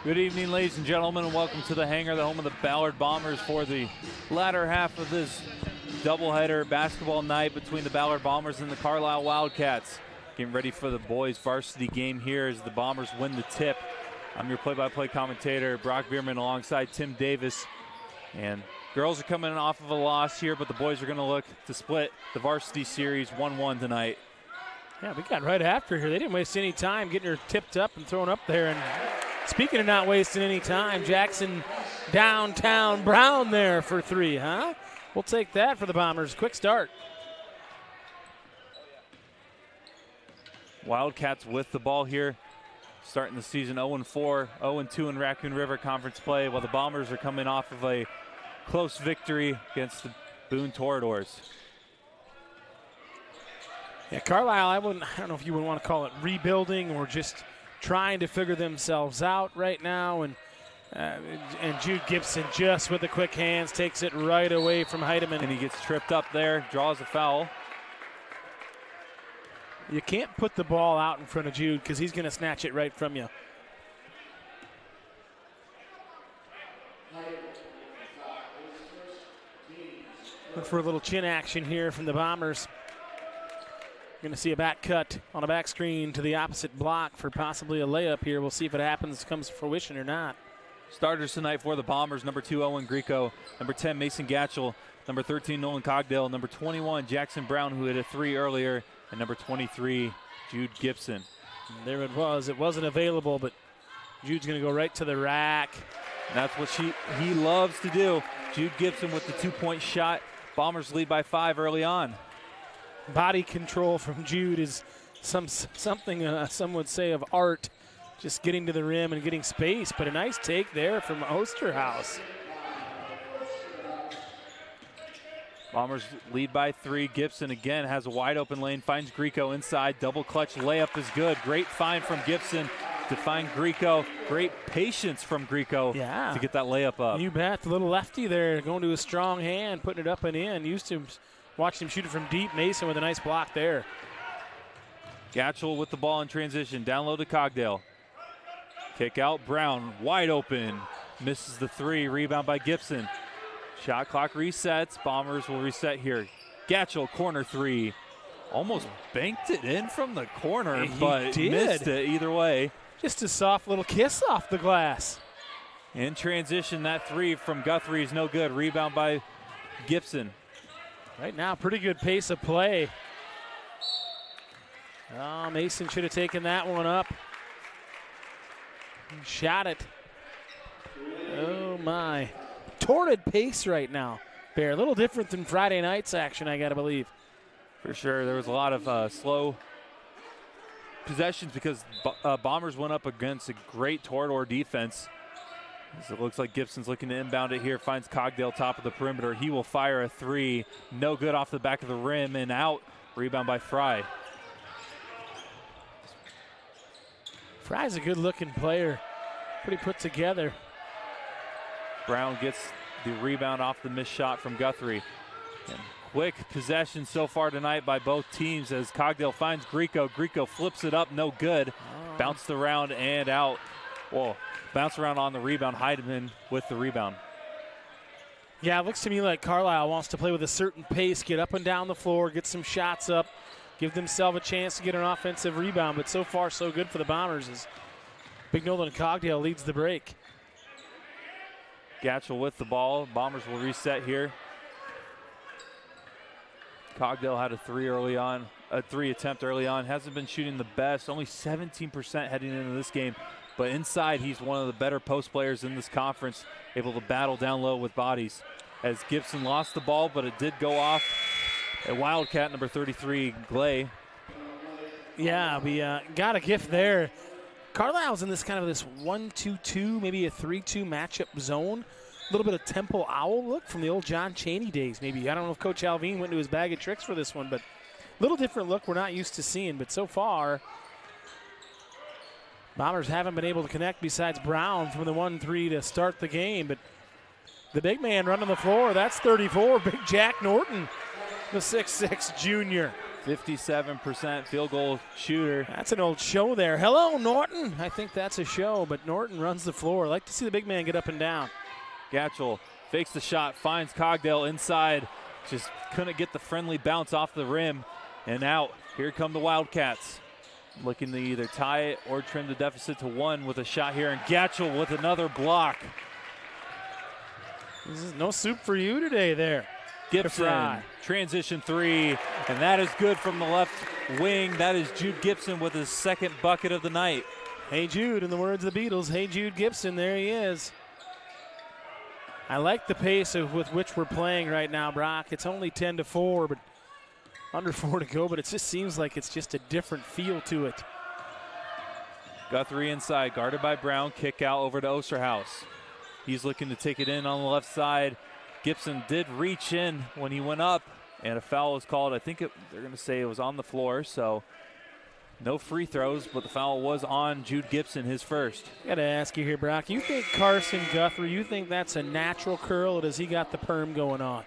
Good evening, ladies and gentlemen, and welcome to the hangar, the home of the Ballard Bombers, for the latter half of this doubleheader basketball night between the Ballard Bombers and the Carlisle Wildcats. Getting ready for the boys' varsity game here as the Bombers win the tip. I'm your play-by-play commentator, Brock Bierman, alongside Tim Davis. And girls are coming off of a loss here, but the boys are going to look to split the varsity series 1-1 tonight. Yeah, we got right after here. They didn't waste any time getting her tipped up and thrown up there. And speaking of not wasting any time, Jackson downtown Brown there for three, huh? We'll take that for the Bombers. Quick start. Wildcats with the ball here, starting the season 0-4, 0-2 in Raccoon River Conference play, while the Bombers are coming off of a close victory against the Boone Toreadors. Yeah, Carlisle, I don't know if you would want to call it rebuilding or just trying to figure themselves out right now. And Jude Gibson just with the quick hands takes it right away from Heidemann. And he gets tripped up there, draws a foul. You can't put the ball out in front of Jude because he's going to snatch it right from you. Look for a little chin action here from the Bombers. Going to see a back cut on a back screen to the opposite block for possibly a layup here. We'll see if it happens, comes to fruition or not. Starters tonight for the Bombers, number 2, Owen Greco, number 10, Mason Gatchell, number 13, Nolan Cogdale, number 21, Jackson Brown, who hit a 3 earlier, and number 23, Jude Gibson. And there it was. It wasn't available, but Jude's going to go right to the rack. And that's what he loves to do. Jude Gibson with the 2-point shot. Bombers lead by 5 early on. Body control from Jude is something some would say of art, just getting to the rim and getting space, but a nice take there from Osterhaus. Bombers lead by 3. Gibson again has a wide open lane, finds Greco inside. Double clutch layup is good. Great find from Gibson to find Greco. Great patience from Greco to get that layup up. You bet. The little lefty there going to a strong hand, putting it up and in. Used to watch him shoot it from deep. Mason with a nice block there. Gatchell with the ball in transition. Down low to Cogdale. Kick out. Brown wide open. Misses the 3. Rebound by Gibson. Shot clock resets. Bombers will reset here. Gatchell, corner 3. Almost banked it in from the corner, but missed it either way. Just a soft little kiss off the glass. In transition, that 3 from Guthrie is no good. Rebound by Gibson. Right now, pretty good pace of play. Oh, Mason should have taken that one up. Shot it. Oh, my. Torrid pace right now, Bear. A little different than Friday night's action, I got to believe. For sure. There was a lot of slow possessions because Bombers went up against a great Torador defense. So it looks like Gibson's looking to inbound it here. Finds Cogdale top of the perimeter. He will fire a 3. No good off the back of the rim and out. Rebound by Fry. Fry's a good-looking player. Pretty put together. Brown gets the rebound off the missed shot from Guthrie. And quick possession so far tonight by both teams as Cogdale finds Greco. Greco flips it up, no good. Bounced around and out. Whoa, bounced around on the rebound. Heidemann with the rebound. Yeah, it looks to me like Carlisle wants to play with a certain pace, get up and down the floor, get some shots up, give themselves a chance to get an offensive rebound. But so far, so good for the Bombers as Big Nolan Cogdale leads the break. Gatchell with the ball. Bombers will reset here. Cogdale had a 3 attempt early on. Hasn't been shooting the best. Only 17% heading into this game. But inside, he's one of the better post players in this conference, able to battle down low with bodies. As Gibson lost the ball, but it did go off. A Wildcat, number 33, Glay. Yeah, we got a gift there. Carlisle's in this kind of this 1-2-2, maybe a 3-2 matchup zone. A little bit of Temple Owl look from the old John Chaney days, maybe. I don't know if Coach Alvin went to his bag of tricks for this one, but a little different look we're not used to seeing. But so far, Bombers haven't been able to connect besides Brown from the 1-3 to start the game. But the big man running the floor, that's 34, Big Jack Norton, the 6'6 junior. 57% field goal shooter. That's an old show there. Hello, Norton. I think that's a show, but Norton runs the floor. I like to see the big man get up and down. Gatchell fakes the shot, finds Cogdale inside. Just couldn't get the friendly bounce off the rim and out. Here come the Wildcats. Looking to either tie it or trim the deficit to 1 with a shot here. And Gatchell with another block. This is no soup for you today there. Gibson, transition 3, and that is good from the left wing. That is Jude Gibson with his 2nd bucket of the night. Hey Jude, in the words of the Beatles, hey Jude Gibson, there he is. I like the pace with which we're playing right now, Brock. It's only 10-4, but under 4 to go, but it just seems like it's just a different feel to it. Guthrie inside, guarded by Brown, kick out over to Osterhaus. He's looking to take it in on the left side. Gibson did reach in when he went up, and a foul was called. I think they're going to say it was on the floor, so no free throws, but the foul was on Jude Gibson, his first. I got to ask you here, Brock. You think Carson Guthrie, you think that's a natural curl, or does he got the perm going on?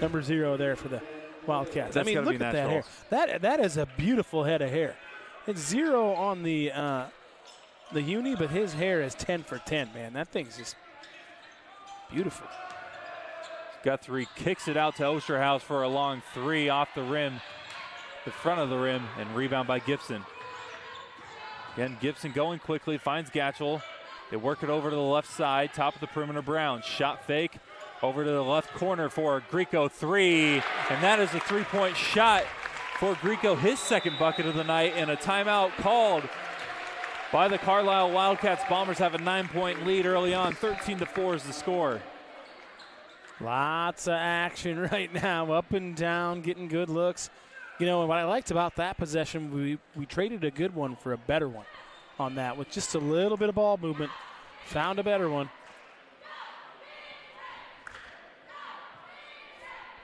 Number 0 there for the Wildcats. That's look at that hair. That is a beautiful head of hair. It's 0 on the uni, but his hair is 10 for 10, man. That thing's just beautiful. Guthrie kicks it out to Osterhaus for a long three off the rim, the front of the rim, and rebound by Gibson. Again, Gibson going quickly, finds Gatchel. They work it over to the left side, top of the perimeter, Brown. Shot fake, over to the left corner for Grieco, three. And that is a three-point shot for Grieco, his second bucket of the night, and a timeout called by the Carlisle Wildcats. Bombers have a 9-point lead early on. 13-4 is the score. Lots of action right now, up and down, getting good looks. You know, and what I liked about that possession, we traded a good one for a better one on that with just a little bit of ball movement. Found a better one.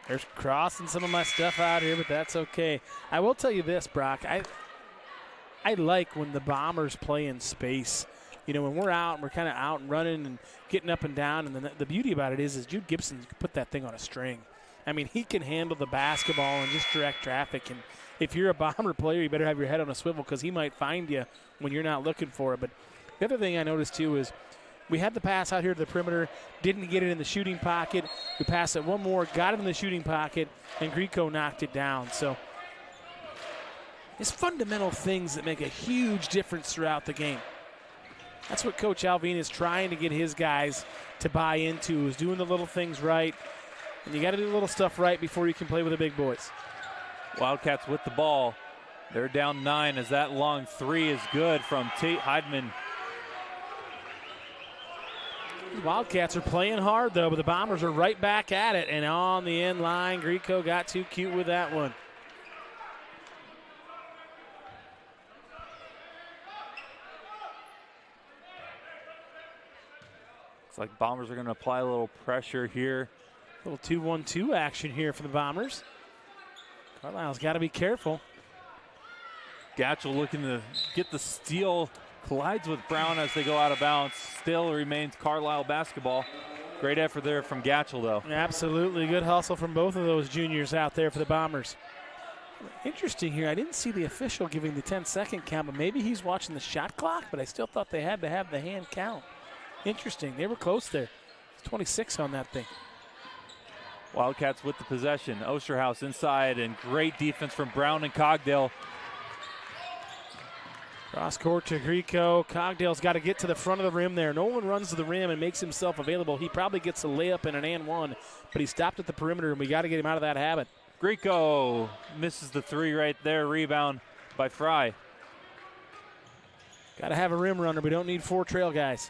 There's crossing some of my stuff out here, but that's okay. I will tell you this, Brock. I like when the Bombers play in space. You know, when we're out and we're kind of out and running and getting up and down, and the beauty about it is Jude Gibson can put that thing on a string. I mean, he can handle the basketball and just direct traffic. And if you're a Bomber player, you better have your head on a swivel because he might find you when you're not looking for it. But the other thing I noticed, too, is we had the pass out here to the perimeter, didn't get it in the shooting pocket. We passed it one more, got it in the shooting pocket, and Grieco knocked it down. So it's fundamental things that make a huge difference throughout the game. That's what Coach Alvin is trying to get his guys to buy into, is doing the little things right. And you got to do the little stuff right before you can play with the big boys. Wildcats with the ball. They're down 9 as that long three is good from Tate Heidman. The Wildcats are playing hard, though, but the Bombers are right back at it. And on the end line, Grieco got too cute with that one. Looks like Bombers are going to apply a little pressure here. A little 2-1-2 action here for the Bombers. Carlisle's got to be careful. Gatchel looking to get the steal. Collides with Brown as they go out of bounds. Still remains Carlisle basketball. Great effort there from Gatchel, though. Absolutely. Good hustle from both of those juniors out there for the Bombers. Interesting here. I didn't see the official giving the 10-second count, but maybe he's watching the shot clock, but I still thought they had to have the hand count. Interesting. They were close there. It's 26 on that thing. Wildcats with the possession. Osterhaus inside, and great defense from Brown and Cogdale. Cross court to Grieco. Cogdale's got to get to the front of the rim there. Nolan runs to the rim and makes himself available. He probably gets a layup and an and one, but he stopped at the perimeter, and we got to get him out of that habit. Grieco misses the three right there. Rebound by Fry. Got to have a rim runner. We don't need 4 trail guys.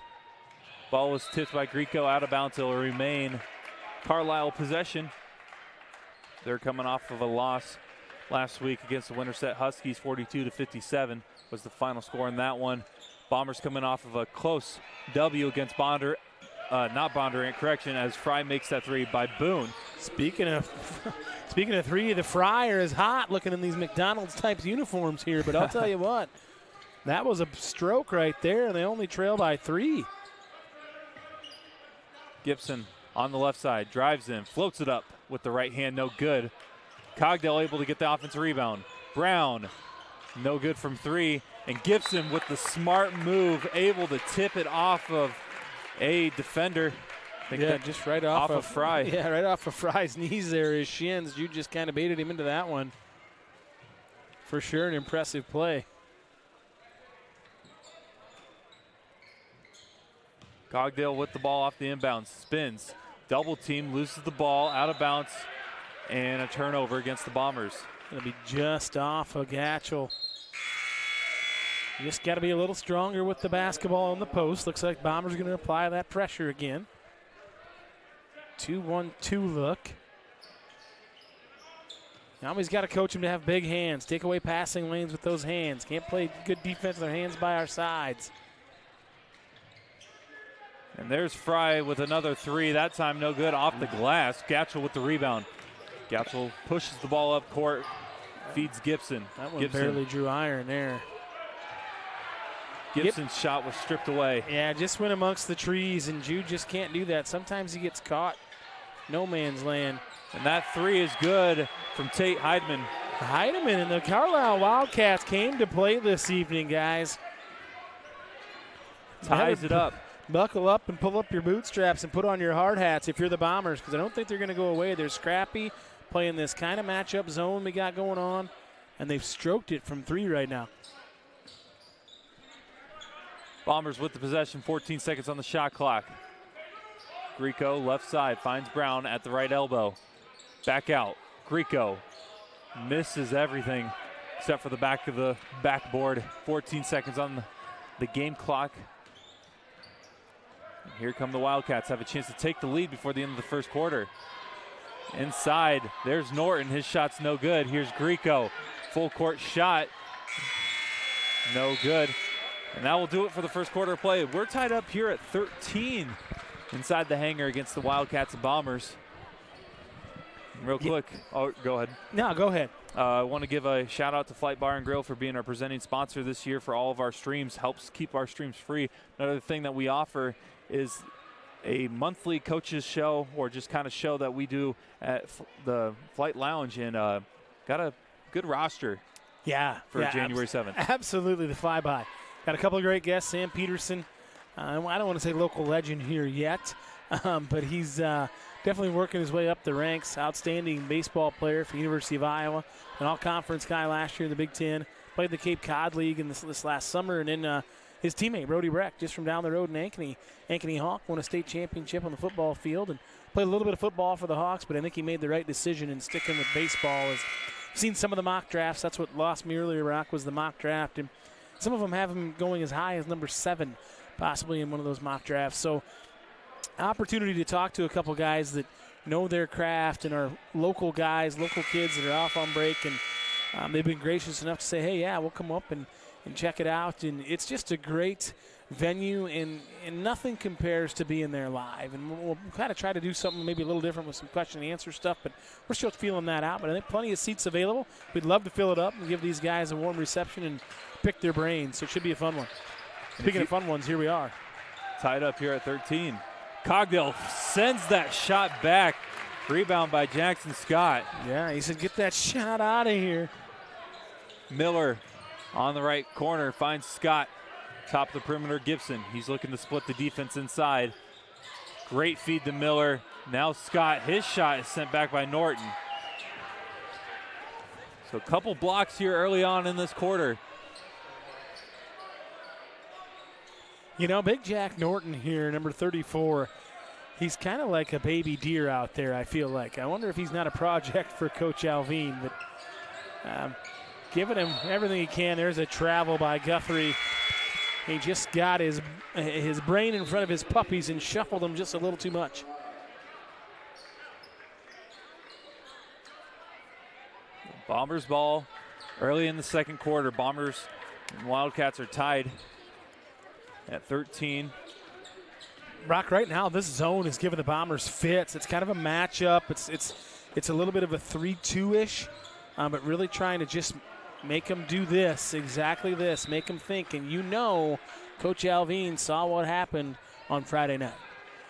Ball was tipped by Grieco out of bounds. It'll remain Carlisle possession. They're coming off of a loss last week against the Winterset Huskies. 42-57 was the final score in that one. Bombers coming off of a close W against Bonder. As Fry makes that three by Boone. Speaking of three, the Fryer is hot looking in these McDonald's type uniforms here, but I'll tell you what, that was a stroke right there, and they only trail by 3. Gibson on the left side, drives in, floats it up with the right hand, no good. Cogdale able to get the offensive rebound. Brown, no good from 3. And Gibson with the smart move, able to tip it off of a defender. Just right off of Fry. Yeah, right off of Fry's knees there, his shins. You just kind of baited him into that one. For sure, an impressive play. Cogdale with the ball off the inbound, spins, double team, loses the ball, out of bounds, and a turnover against the Bombers. Going to be just off of Gatchel. You just got to be a little stronger with the basketball on the post. Looks like Bombers going to apply that pressure again. 2-1-2 look. Now he's got to coach him to have big hands. Take away passing lanes with those hands. Can't play good defense with their hands by our sides. And there's Fry with another 3. That time no good, off the glass. Gatchel with the rebound. Gatchel pushes the ball up court, feeds Gibson. That one barely drew iron there. Gibson's shot was stripped away. Yeah, just went amongst the trees, and Jude just can't do that. Sometimes he gets caught. No man's land. And that 3 is good from Tate Heidman. Heidemann and the Carlisle Wildcats came to play this evening, guys. Ties it up. buckle up and pull up your bootstraps and put on your hard hats if you're the Bombers, because I don't think they're going to go away. They're scrappy, playing this kind of matchup zone we got going on, and they've stroked it from 3 right now. Bombers with the possession, 14 seconds on the shot clock. Grieco, left side, finds Brown at the right elbow. Back out. Grieco misses everything except for the back of the backboard. 14 seconds on the game clock. And here come the Wildcats. Have a chance to take the lead before the end of the first quarter. Inside, there's Norton. His shot's no good. Here's Grieco. Full court shot. No good. And that will do it for the first quarter of play. We're tied up here at 13 inside the hangar against the Wildcats and Bombers. Real quick. Oh, go ahead. No, go ahead. I want to give a shout out to Flight Bar and Grill for being our presenting sponsor this year for all of our streams. Helps keep our streams free. Another thing that we offer is a monthly coaches show, or just kind of show that we do at the Flight Lounge, and got a good roster. For January 7th. Absolutely, the flyby. Got a couple of great guests. Sam Peterson. I don't want to say local legend here yet, but he's definitely working his way up the ranks. Outstanding baseball player for the University of Iowa. An all-conference guy last year in the Big Ten. Played the Cape Cod League in this last summer. And then his teammate, Brody Breck, just from down the road in Ankeny. Ankeny Hawk won a state championship on the football field and played a little bit of football for the Hawks, but I think he made the right decision in sticking with baseball. I've seen some of the mock drafts. That's what lost me earlier, Rock, was the mock draft. And some of them have him going as high as number 7, possibly in one of those mock drafts. So opportunity to talk to a couple guys that know their craft and are local guys, local kids that are off on break, and they've been gracious enough to say, hey, yeah, we'll come up and check it out. And it's just a great venue, and nothing compares to being there live. And we'll kind of try to do something maybe a little different with some question and answer stuff, but we're still feeling that out. But I think plenty of seats available. We'd love to fill it up and give these guys a warm reception and pick their brains, so it should be a fun one. Speaking of fun ones, here we are. Tied up here at 13. Cogdell sends that shot back. Rebound by Jackson Scott. Yeah, he said, get that shot out of here. Miller on the right corner finds Scott. Top of the perimeter, Gibson. He's looking to split the defense inside. Great feed to Miller. Now Scott, his shot is sent back by Norton. So a couple blocks here early on in this quarter. You know, Big Jack Norton here, number 34, he's kind of like a baby deer out there, I feel like. I wonder if he's not a project for Coach Alvin, but giving him everything he can. There's a travel by Guthrie. He just got his brain in front of his puppies and shuffled them just a little too much. Bombers ball early in the second quarter. Bombers and Wildcats are tied at 13. Brock, right now this zone is giving the Bombers fits. It's kind of a matchup. It's a little bit of a 3-2-ish, but really trying to just make them do this, exactly this, make them think. And you know Coach Alvin saw what happened on Friday night.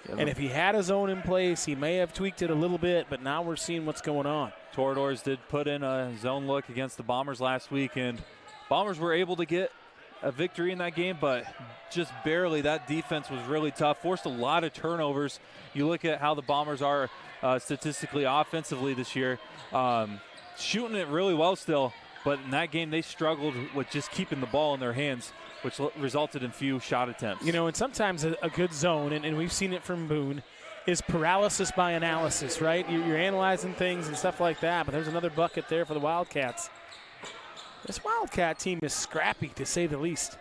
Yeah, and if he had a zone in place, he may have tweaked it a little bit, but now we're seeing what's going on. Toradors did put in a zone look against the Bombers last week, and Bombers were able to get a victory in that game, but just barely. That defense was really tough, forced a lot of turnovers. You look at how the Bombers are statistically offensively this year, shooting it really well still, but in that game they struggled with just keeping the ball in their hands, which resulted in few shot attempts. You know, and sometimes a good zone, and we've seen it from Boone, is paralysis by analysis, right? You're analyzing things and stuff like that, but there's another bucket there for the Wildcats. This Wildcat team is scrappy, to say the least.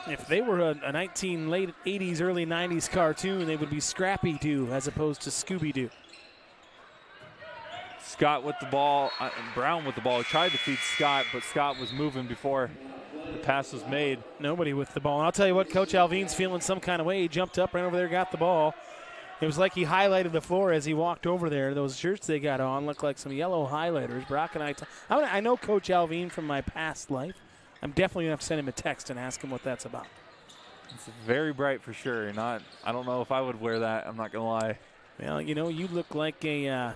If they were a late 80s, early 90s cartoon, they would be Scrappy-Doo as opposed to Scooby-Doo. Scott with the ball, Brown with the ball. He tried to feed Scott, but Scott was moving before the pass was made. Nobody with the ball. And I'll tell you what, Coach Alvin's feeling some kind of way. He jumped up, ran over there, got the ball. It was like he highlighted the floor as he walked over there. Those shirts they got on look like some yellow highlighters. Brock and I know Coach Alvin from my past life. I'm definitely going to have to send him a text and ask him what that's about. It's very bright for sure. I don't know if I would wear that. I'm not going to lie. Well, you know, you look like an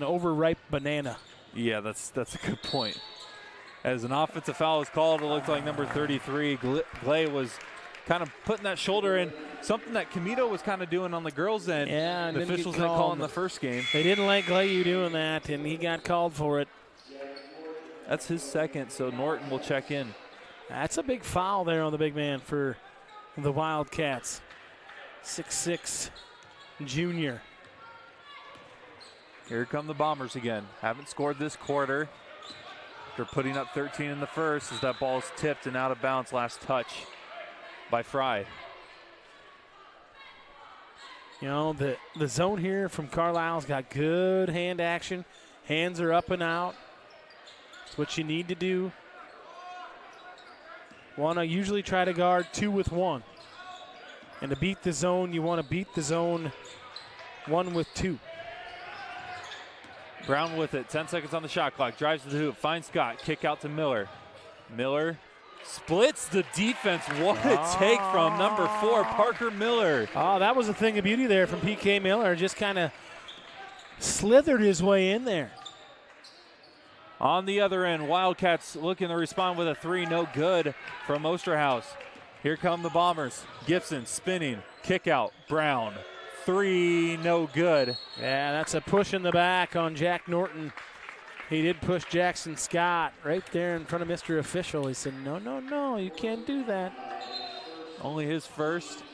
overripe banana. Yeah, that's a good point. As an offensive foul was called, it looked like number 33, Glay was kind of putting that shoulder in, something that Camito was kind of doing on the girls' end. Yeah, and the officials didn't call in the first game. They didn't like Glayu doing that, and he got called for it. That's his second, so Norton will check in. That's a big foul there on the big man for the Wildcats. 6'6" junior. Here come the Bombers again. Haven't scored this quarter. They're putting up 13 in the first as that ball's tipped and out of bounds. Last touch by Fry. You know, the zone here from Carlisle's got good hand action. Hands are up and out. That's what you need to do. Want to usually try to guard 2 with 1. And to beat the zone, you want to beat the zone 1 with 2. Brown with it, 10 seconds on the shot clock, drives to the hoop, finds Scott, kick out to Miller. Miller splits the defense. What a take from number 4, Parker Miller. Oh, that was a thing of beauty there from PK Miller. Just kind of slithered his way in there. On the other end, Wildcats looking to respond with a 3, no good from Osterhaus. Here come the Bombers. Gibson spinning, kick out, Brown. 3, no good. Yeah, that's a push in the back on Jack Norton. He did push Jackson Scott right there in front of Mr. Official. He said, no, no, no, you can't do that. Only his first,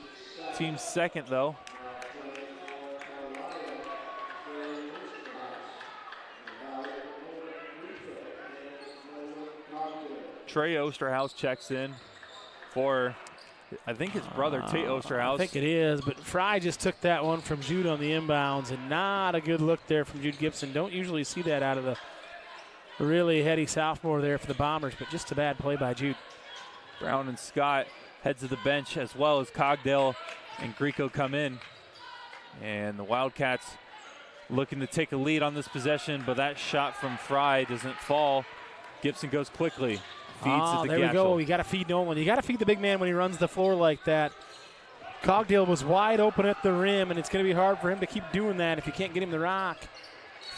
team's second, though. Trey Osterhaus checks in for, I think, his brother, Tate Osterhaus. I think it is, but Fry just took that one from Jude on the inbounds, and not a good look there from Jude Gibson. Don't usually see that out of the really heady sophomore there for the Bombers, but just a bad play by Jude. Brown and Scott head to the bench, as well as Cogdale and Greco come in. And the Wildcats looking to take a lead on this possession, but that shot from Fry doesn't fall. Gibson goes quickly. Feeds it to there we Gatchel. go. You got to feed Nolan. You got to feed the big man when he runs the floor like that. Cogdale was wide open at the rim, and it's going to be hard for him to keep doing that if you can't get him the rock.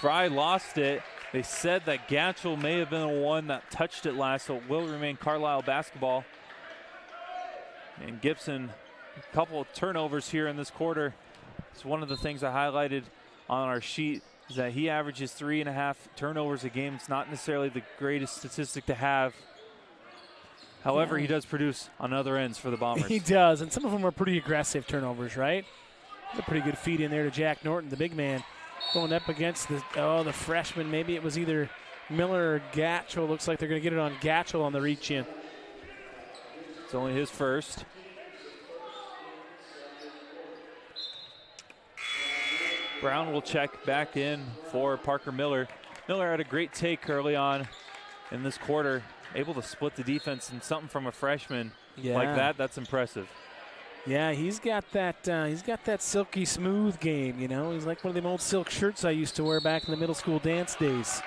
Fry lost it. They said that Gatchel may have been the one that touched it last, so it will remain Carlisle basketball. And Gibson, a couple of turnovers here in this quarter. It's one of the things I highlighted on our sheet is that he averages 3.5 turnovers a game. It's not necessarily the greatest statistic to have. However, he does produce on other ends for the Bombers. He does, and some of them are pretty aggressive turnovers, right? A pretty good feed in there to Jack Norton, the big man, going up against the freshman. Maybe it was either Miller or Gatchel. Looks like they're going to get it on Gatchel on the reach-in. It's only his first. Brown will check back in for Parker Miller. Miller had a great take early on in this quarter. Able to split the defense, and something from a freshman like that, that's impressive. Yeah, he's got that silky smooth game, you know. He's like one of them old silk shirts I used to wear back in the middle school dance days.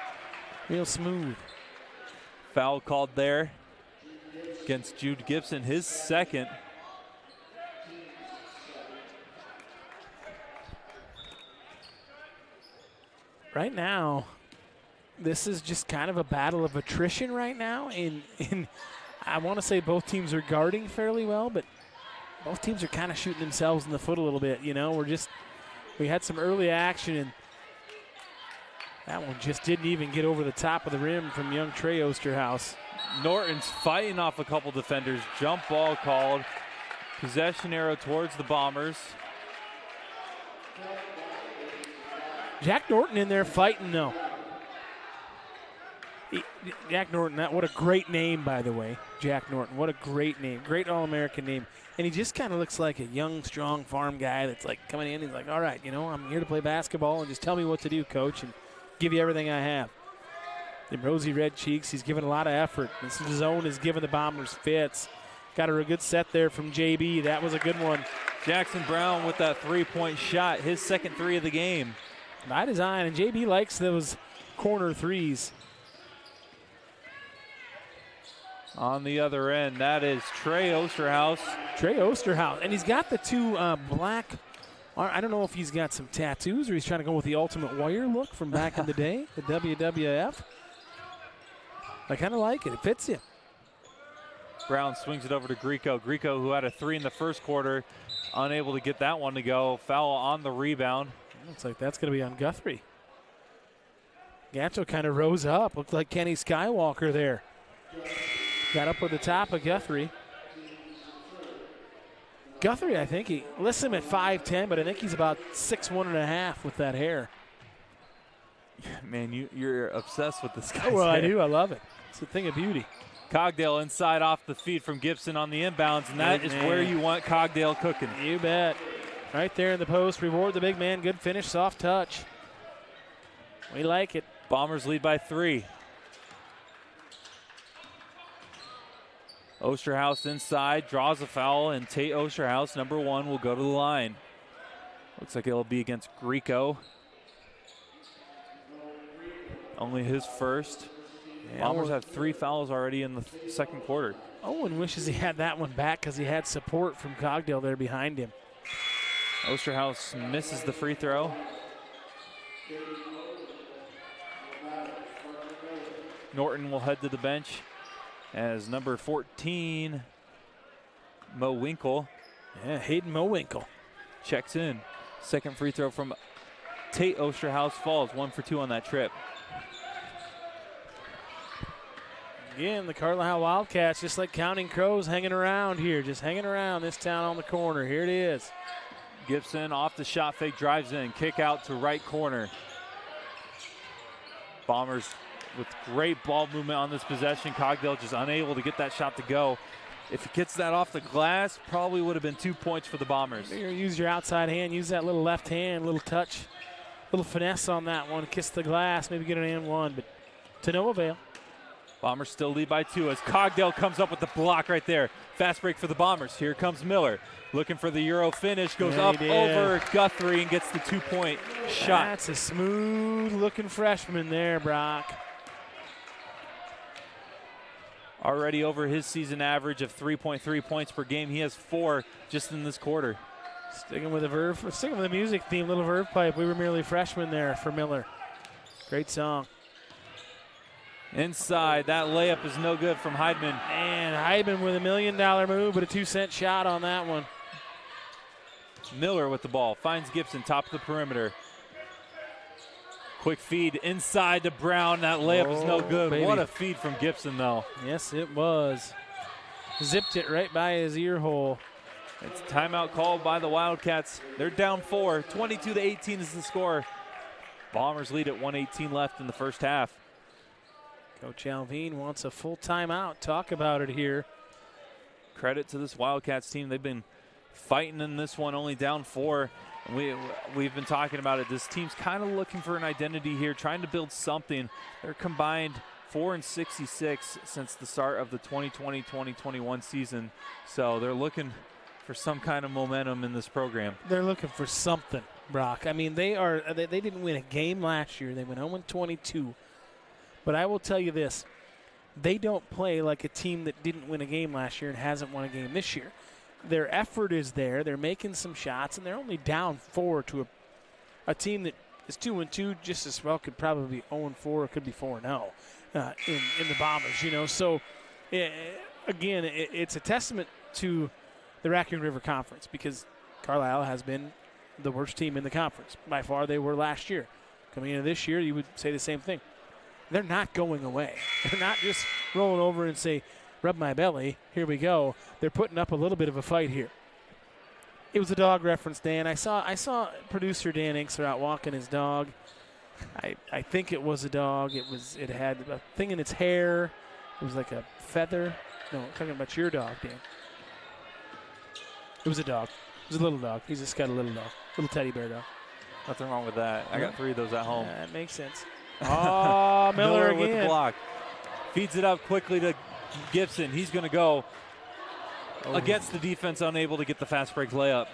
Real smooth. Foul called there against Jude Gibson, his second. Right now, this is just kind of a battle of attrition right now. And I want to say both teams are guarding fairly well, but both teams are kind of shooting themselves in the foot a little bit. You know, we had some early action, and that one just didn't even get over the top of the rim from young Trey Osterhaus. Norton's fighting off a couple defenders. Jump ball called. Possession arrow towards the Bombers. Jack Norton in there fighting, though. Jack Norton, what a great name, by the way. Jack Norton, what a great name. Great All-American name. And he just kind of looks like a young, strong farm guy that's like coming in. He's like, all right, you know, I'm here to play basketball and just tell me what to do, coach, and give you everything I have. The rosy red cheeks, he's given a lot of effort. This zone is giving the Bombers fits. Got a good set there from JB. That was a good one. Jackson Brown with that three-point shot, his second 3 of the game. By design, and JB likes those corner threes. On the other end, that is Trey Osterhaus. Trey Osterhaus, and he's got the two black, I don't know if he's got some tattoos or he's trying to go with the Ultimate Warrior look from back in the day, the WWF. I kind of like it. It fits you. Brown swings it over to Grieco. Grieco, who had a 3 in the first quarter, unable to get that one to go. Foul on the rebound. Looks like that's going to be on Guthrie. Gatto kind of rose up. Looked like Kenny Skywalker there. Got up with the top of Guthrie. Guthrie, I think he lists him at 5'10", but I think he's about 6'1.5" with that hair. Man, you're obsessed with this guy. Oh, well, I do. I love it. It's a thing of beauty. Cogdale inside off the feed from Gibson on the inbounds, and that is where you want Cogdale cooking. You bet. Right there in the post. Reward the big man. Good finish. Soft touch. We like it. Bombers lead by 3. Osterhaus inside, draws a foul, and Tate Osterhaus, number 1, will go to the line. Looks like it'll be against Grieco. Only his first. Yeah, Bombers have 3 fouls already in the second quarter. Owen wishes he had that one back because he had support from Cogdale there behind him. Osterhaus misses the free throw. Norton will head to the bench as number 14, Mo Winkle. Yeah, Hayden Mo Winkle checks in. Second free throw from Tate Osterhaus falls. 1 for 2 on that trip. Again, the Carlisle Wildcats, just like Counting Crows, hanging around here. Just hanging around this town on the corner. Here it is. Gibson off the shot fake, drives in. Kick out to right corner. Bombers with great ball movement on this possession. Cogdale just unable to get that shot to go. If he gets that off the glass, probably would have been 2 points for the Bombers. Use your outside hand. Use that little left hand, little touch, little finesse on that one. Kiss the glass, maybe get an and one, but to no avail. Bombers still lead by 2 as Cogdale comes up with the block right there. Fast break for the Bombers. Here comes Miller. Looking for the Euro finish. Goes up over Guthrie and gets the 2-point shot. That's a smooth-looking freshman there, Brock. Already over his season average of 3.3 points per game. He has 4 just in this quarter. Sticking with the music theme, little verve pipe. We were merely freshmen there for Miller. Great song. Inside, that layup is no good from Heidman. And Heidman with $1 million move, but a 2-cent shot on that one. Miller with the ball, finds Gibson, top of the perimeter. Quick feed inside to Brown. That layup is no good. Baby. What a feed from Gibson, though. Yes, it was. Zipped it right by his ear hole. It's a timeout called by the Wildcats. They're down 4. 22-18 is the score. Bombers lead at 1:18 left in the first half. Coach Alvin wants a full timeout. Talk about it here. Credit to this Wildcats team. They've been fighting in this one, only down 4. We've been talking about it. This team's kind of looking for an identity here, trying to build something. They're combined 4-66 since the start of the 2020-2021 season. So they're looking for some kind of momentum in this program. They're looking for something, Brock. I mean, they didn't win a game last year. They went 0-22. But I will tell you this. They don't play like a team that didn't win a game last year and hasn't won a game this year. Their effort is there. They're making some shots, and they're only down 4 to a team that is 2-2 just as well could probably be 0-4 or could be 4-0 in the Bombers, you know. So, again, it's a testament to the Raccoon River Conference because Carlisle has been the worst team in the conference. By far, they were last year. Coming into this year, you would say the same thing. They're not going away. They're not just rolling over and say, rub my belly, here we go. They're putting up a little bit of a fight here. It was a dog reference, Dan. I saw producer Dan Inkster out walking his dog. I think it was a dog. It had a thing in its hair. It was like a feather. No, I'm talking about your dog, Dan. It was a dog. It was a little dog. He's just got a little dog. Little teddy bear dog. Nothing wrong with that. I got 3 of those at home. That makes sense. Oh, Miller again. With the block. Feeds it up quickly to Gibson. He's going to go against the defense, unable to get the fast break layup.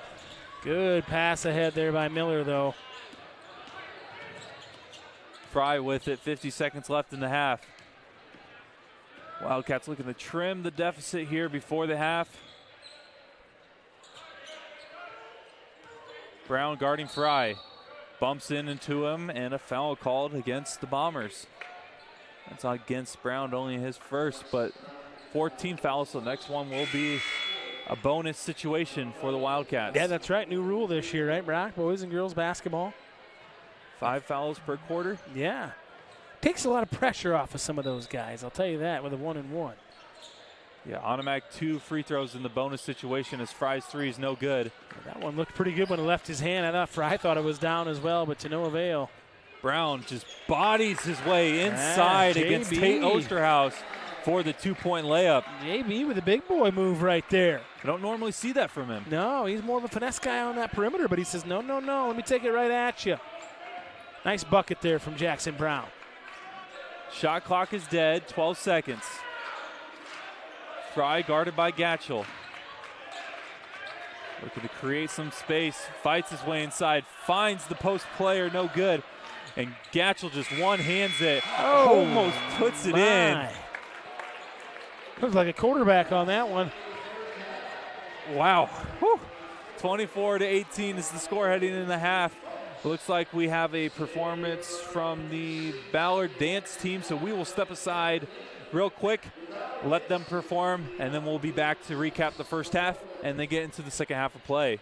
Good pass ahead there by Miller, though. Fry with it. 50 seconds left in the half. Wildcats looking to trim the deficit here before the half. Brown guarding Fry. Bumps into him, and a foul called against the Bombers. That's against Brown, only his first, but fourth team foul, so next one will be a bonus situation for the Wildcats. Yeah, that's right. New rule this year, right, Brock? Boys and girls basketball. 5 fouls per quarter. Yeah. Takes a lot of pressure off of some of those guys, I'll tell you that, with a 1-and-1. Yeah, automatic 2 free throws in the bonus situation as Fry's 3 is no good. That one looked pretty good when it left his hand. I thought it was down as well, but to no avail. Brown just bodies his way inside against Tate Osterhaus for the 2-point layup. JB with a big boy move right there. I don't normally see that from him. No, he's more of a finesse guy on that perimeter, but he says, no, let me take it right at you. Nice bucket there from Jackson Brown. Shot clock is dead, 12 seconds. Fry guarded by Gatchell. Looking to create some space, fights his way inside, finds the post player, no good. And Gatchell just one-hands it, almost puts it in. Looks like a quarterback on that one. Wow. 24-18 is the score heading in the half. Looks like we have a performance from the Ballard dance team, so we will step aside real quick, let them perform, and then we'll be back to recap the first half and then get into the second half of play.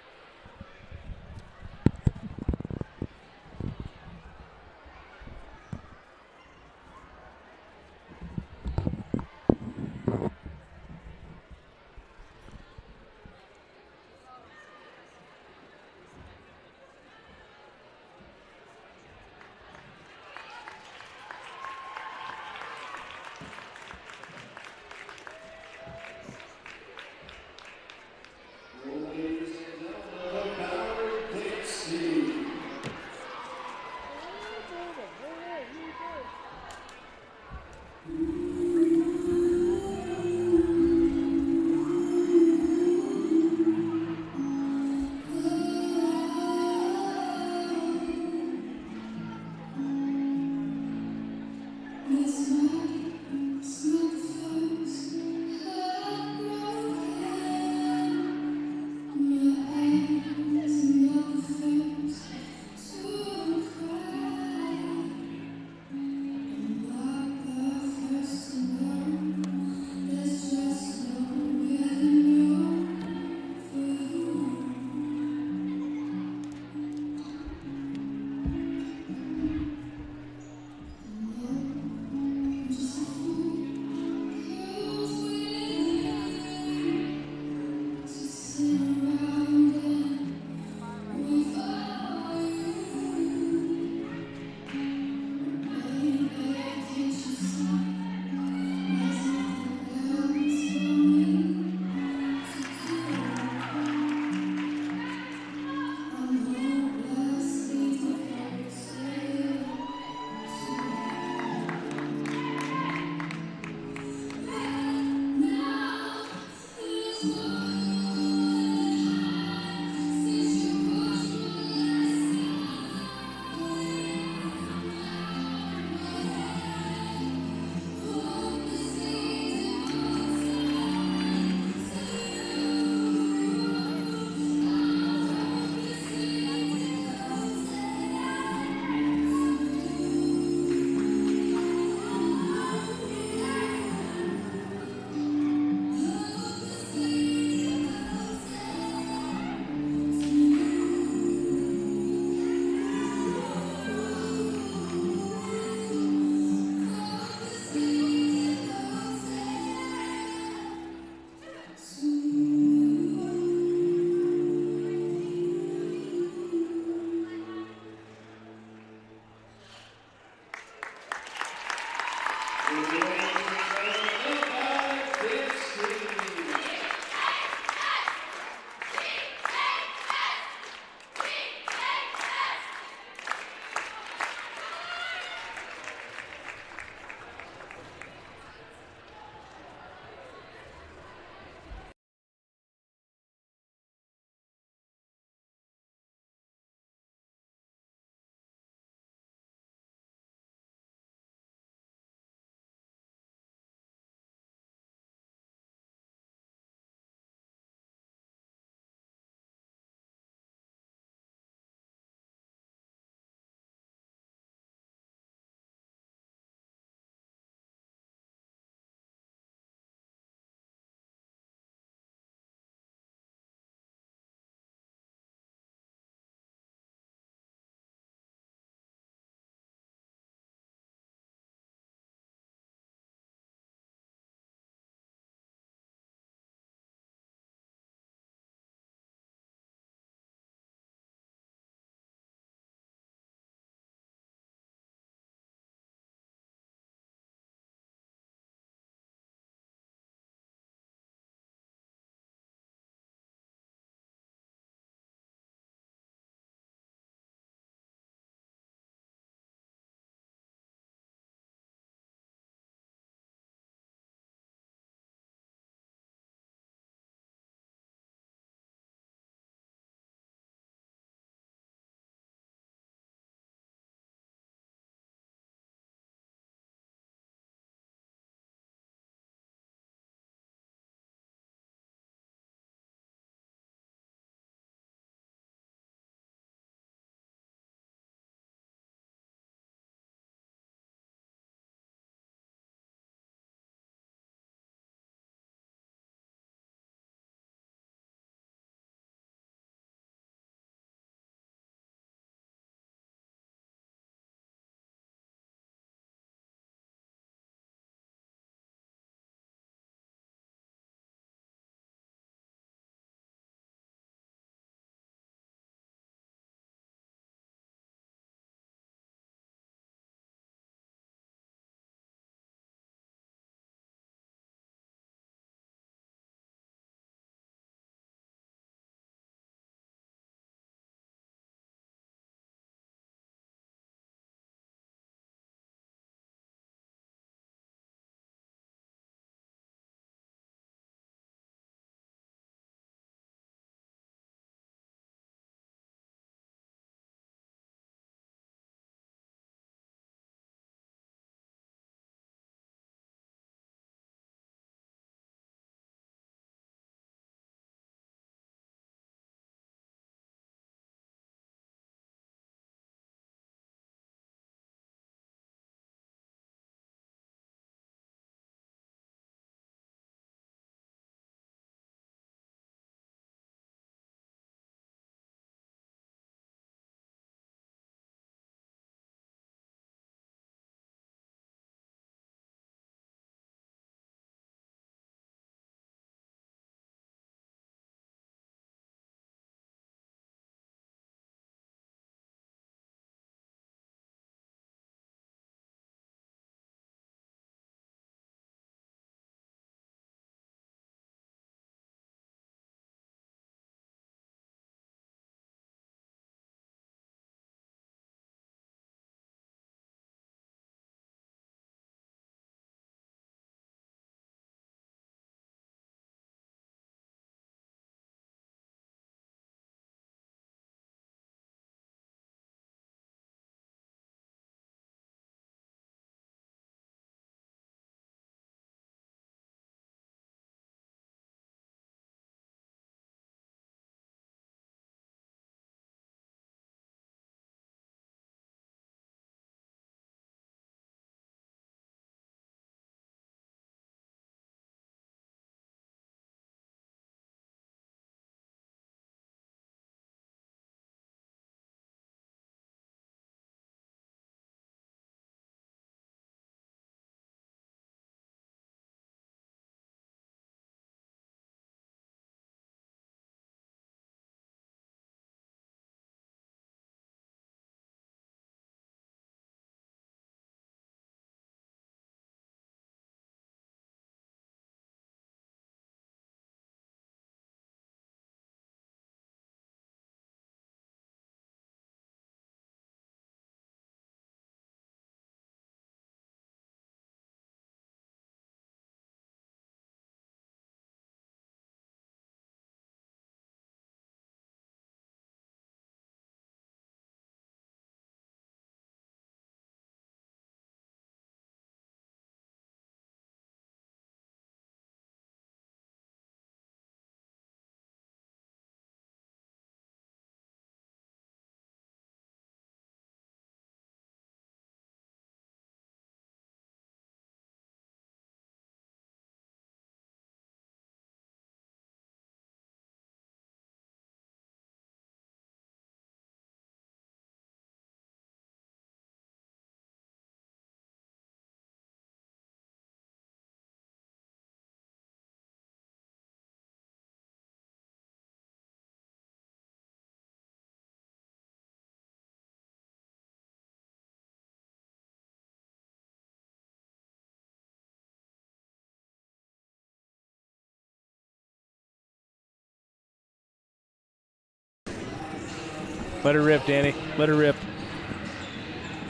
Let her rip, Danny. Let her rip.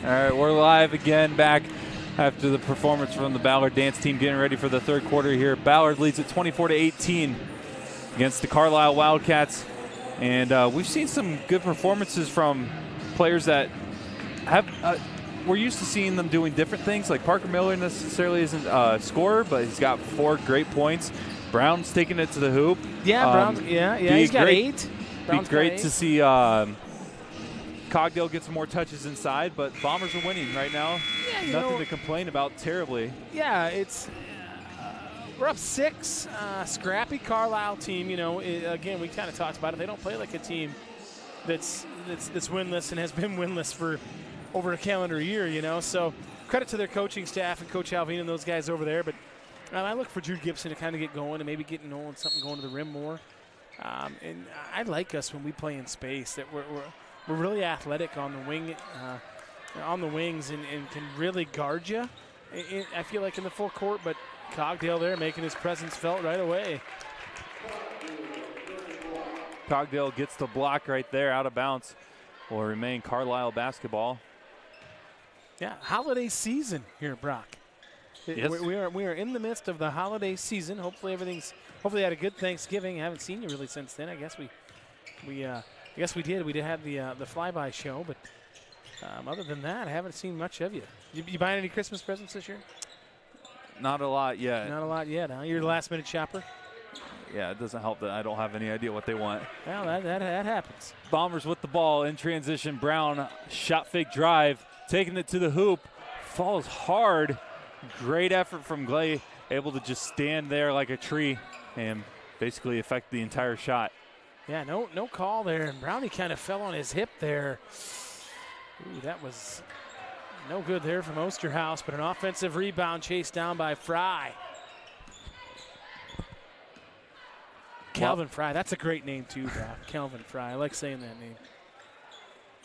All right, we're live again, back after the performance from the Ballard dance team, getting ready for the third quarter here. Ballard leads at 24-18 against the Carlisle Wildcats. And we've seen some good performances from players that have we're used to seeing them doing different things. Like Parker Miller necessarily isn't a scorer, but he's got 4 great points. Brown's taking it to the hoop. Yeah, Brown's, he's got 8. It'd be great to see Cogdale get some more touches inside, but Bombers are winning right now. Yeah, Nothing to complain about terribly. Yeah, it's we're up 6. Scrappy Carlisle team. Again, we kind of talked about it. They don't play like a team that's winless and has been winless for over a calendar year. So credit to their coaching staff and Coach Alvin and those guys over there. But I look for Drew Gibson to kind of get going and maybe getting something going to the rim more. And I like us when we play in space. That we're really athletic on the wing, on the wings, and can really guard you. I feel like in the full court, but Cogdale there making his presence felt right away. Cogdale gets the block right there, out of bounds. Will remain Carlisle basketball. Yeah, holiday season here, Brock. Yes. We are in the midst of the holiday season. Hopefully you had a good Thanksgiving. I haven't seen you really since then. I guess we did. We did have the flyby show, but other than that, I haven't seen much of you. You buying any Christmas presents this year? Not a lot yet. Not a lot yet, huh? You're the last-minute shopper? Yeah, it doesn't help that I don't have any idea what they want. Well, that happens. Bombers with the ball in transition. Brown, shot fake drive, taking it to the hoop. Falls hard. Great effort from Glay, able to just stand there like a tree and basically affect the entire shot. Yeah, no call there, and Brownie kind of fell on his hip there. Ooh, that was no good there from Osterhaus, but an offensive rebound chased down by Fry. Calvin Fry, that's a great name too, Brock. Calvin Fry, I like saying that name.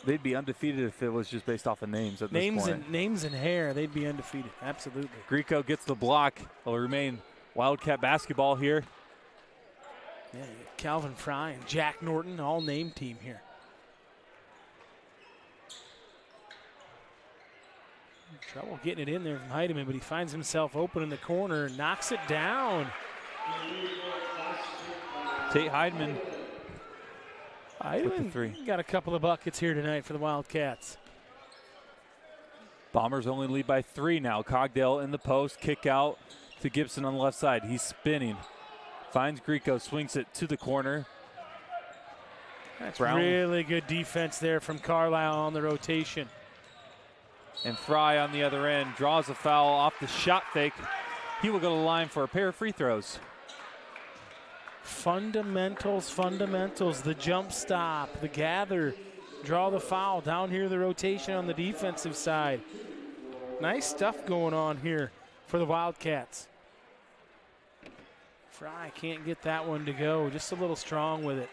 They'd be undefeated if it was just based off of names at this point. Names and hair, they'd be undefeated, absolutely. Grieco gets the block. It'll remain Wildcat basketball here. Yeah, Calvin Fry and Jack Norton, all name team here. Trouble getting it in there from Heidemann, but he finds himself open in the corner and knocks it down. Tate Heidemann with the 3. Got a couple of buckets here tonight for the Wildcats. Bombers only lead by 3 now. Cogdale in the post, kick out to Gibson on the left side. He's spinning. Finds Grieco, swings it to the corner. That's Brown. Really good defense there from Carlisle on the rotation. And Fry on the other end draws a foul off the shot fake. He will go to the line for a pair of free throws. Fundamentals. The jump stop, the gather, draw the foul. Down here, the rotation on the defensive side. Nice stuff going on here for the Wildcats. Fry can't get that one to go. Just a little strong with it.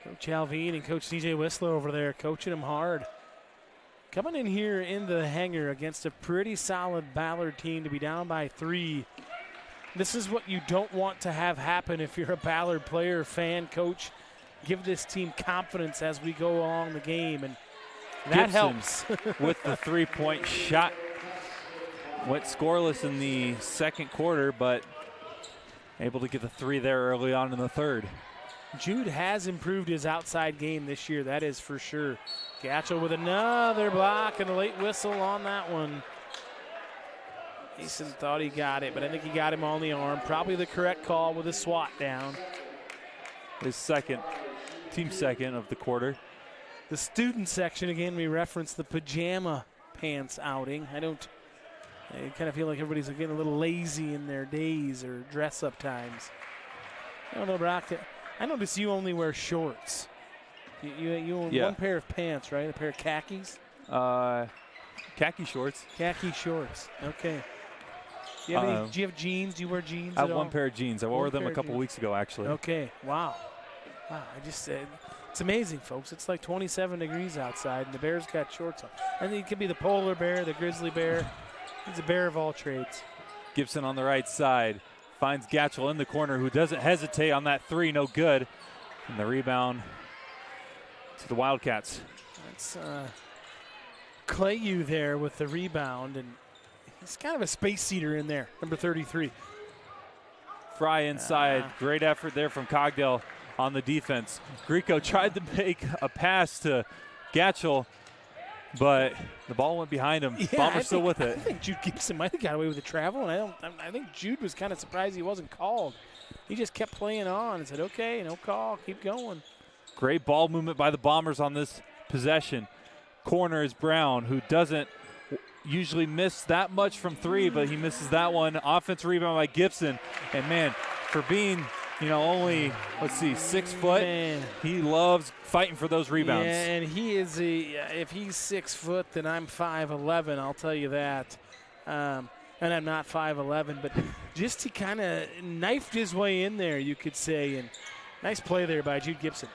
Coach Alvin and Coach CJ Whistler over there coaching him hard. Coming in here into the hangar against a pretty solid Ballard team to be down by 3. This is what you don't want to have happen if you're a Ballard player, fan, coach. Give this team confidence as we go along the game, and that helps. With the 3-point shot. Went scoreless in the second quarter, but able to get the 3 there early on in the third. Jude has improved his outside game this year, that is for sure. Gatchel with another block and a late whistle on that one. Mason thought he got it, but I think he got him on the arm. Probably the correct call with a swat down. His team second of the quarter. The student section, again, we reference the pajama pants outing. I kind of feel like everybody's getting a little lazy in their days or dress-up times. I don't know, Brock. I notice you only wear shorts. You own one pair of pants, right? A pair of khakis? Khaki shorts. Khaki shorts. Okay. Do you have jeans? Do you wear jeans? I have one pair of jeans. I wore them a couple weeks ago, actually. Okay. Wow. I just said it's amazing, folks. It's like 27 degrees outside, and the Bears got shorts on. And it could be the polar bear, the grizzly bear. He's a bear of all trades. Gibson on the right side. finds Gatchel in the corner, who doesn't hesitate on that three, no good. And the rebound to the Wildcats. That's Clayu there with the rebound, and he's kind of a space seeder in there, number 33. Fry inside. Great effort there from Cogdell on the defense. Grieco tried to make a pass to Gatchel, but the ball went behind him. Bombers still with it. I think Jude Gibson might have got away with the travel, and I think Jude was kind of surprised he wasn't called. He just kept playing on and said, okay, no call, keep going. Great ball movement by the Bombers on this possession. Corner is Brown, who doesn't usually miss that much from three, but he misses that one. Offensive rebound by Gibson. And, man, for being, only, 6 foot, man, he loves fighting for those rebounds. Yeah, and he is if he's 6 foot, then I'm 5'11", I'll tell you that. And I'm not 5'11", but just he kind of knifed his way in there, you could say. And nice play there by Jude Gibson.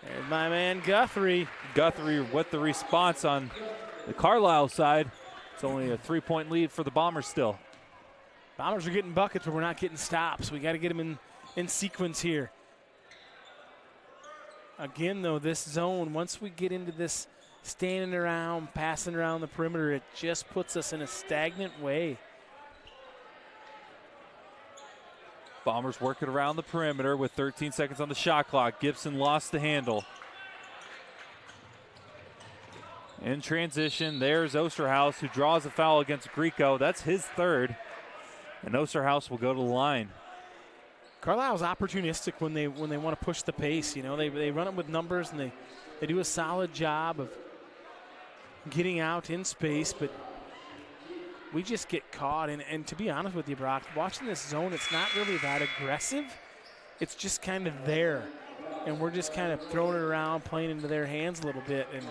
There's my man Guthrie. Guthrie with the response on the Carlisle side. It's only a 3-point lead for the Bombers still. Bombers are getting buckets, but we're not getting stops. We got to get them in sequence here. Again, though, this zone, once we get into this standing around, passing around the perimeter, it just puts us in a stagnant way. Bombers working around the perimeter with 13 seconds on the shot clock. Gibson lost the handle. In transition, there's Osterhaus, who draws a foul against Grieco. That's his third. And Osterhaus will go to the line. Carlisle's opportunistic when they want to push the pace. They run it with numbers, and they do a solid job of getting out in space, but we just get caught. And to be honest with you, Brock, watching this zone, it's not really that aggressive. It's just kind of there. And we're just kind of throwing it around, playing into their hands a little bit. And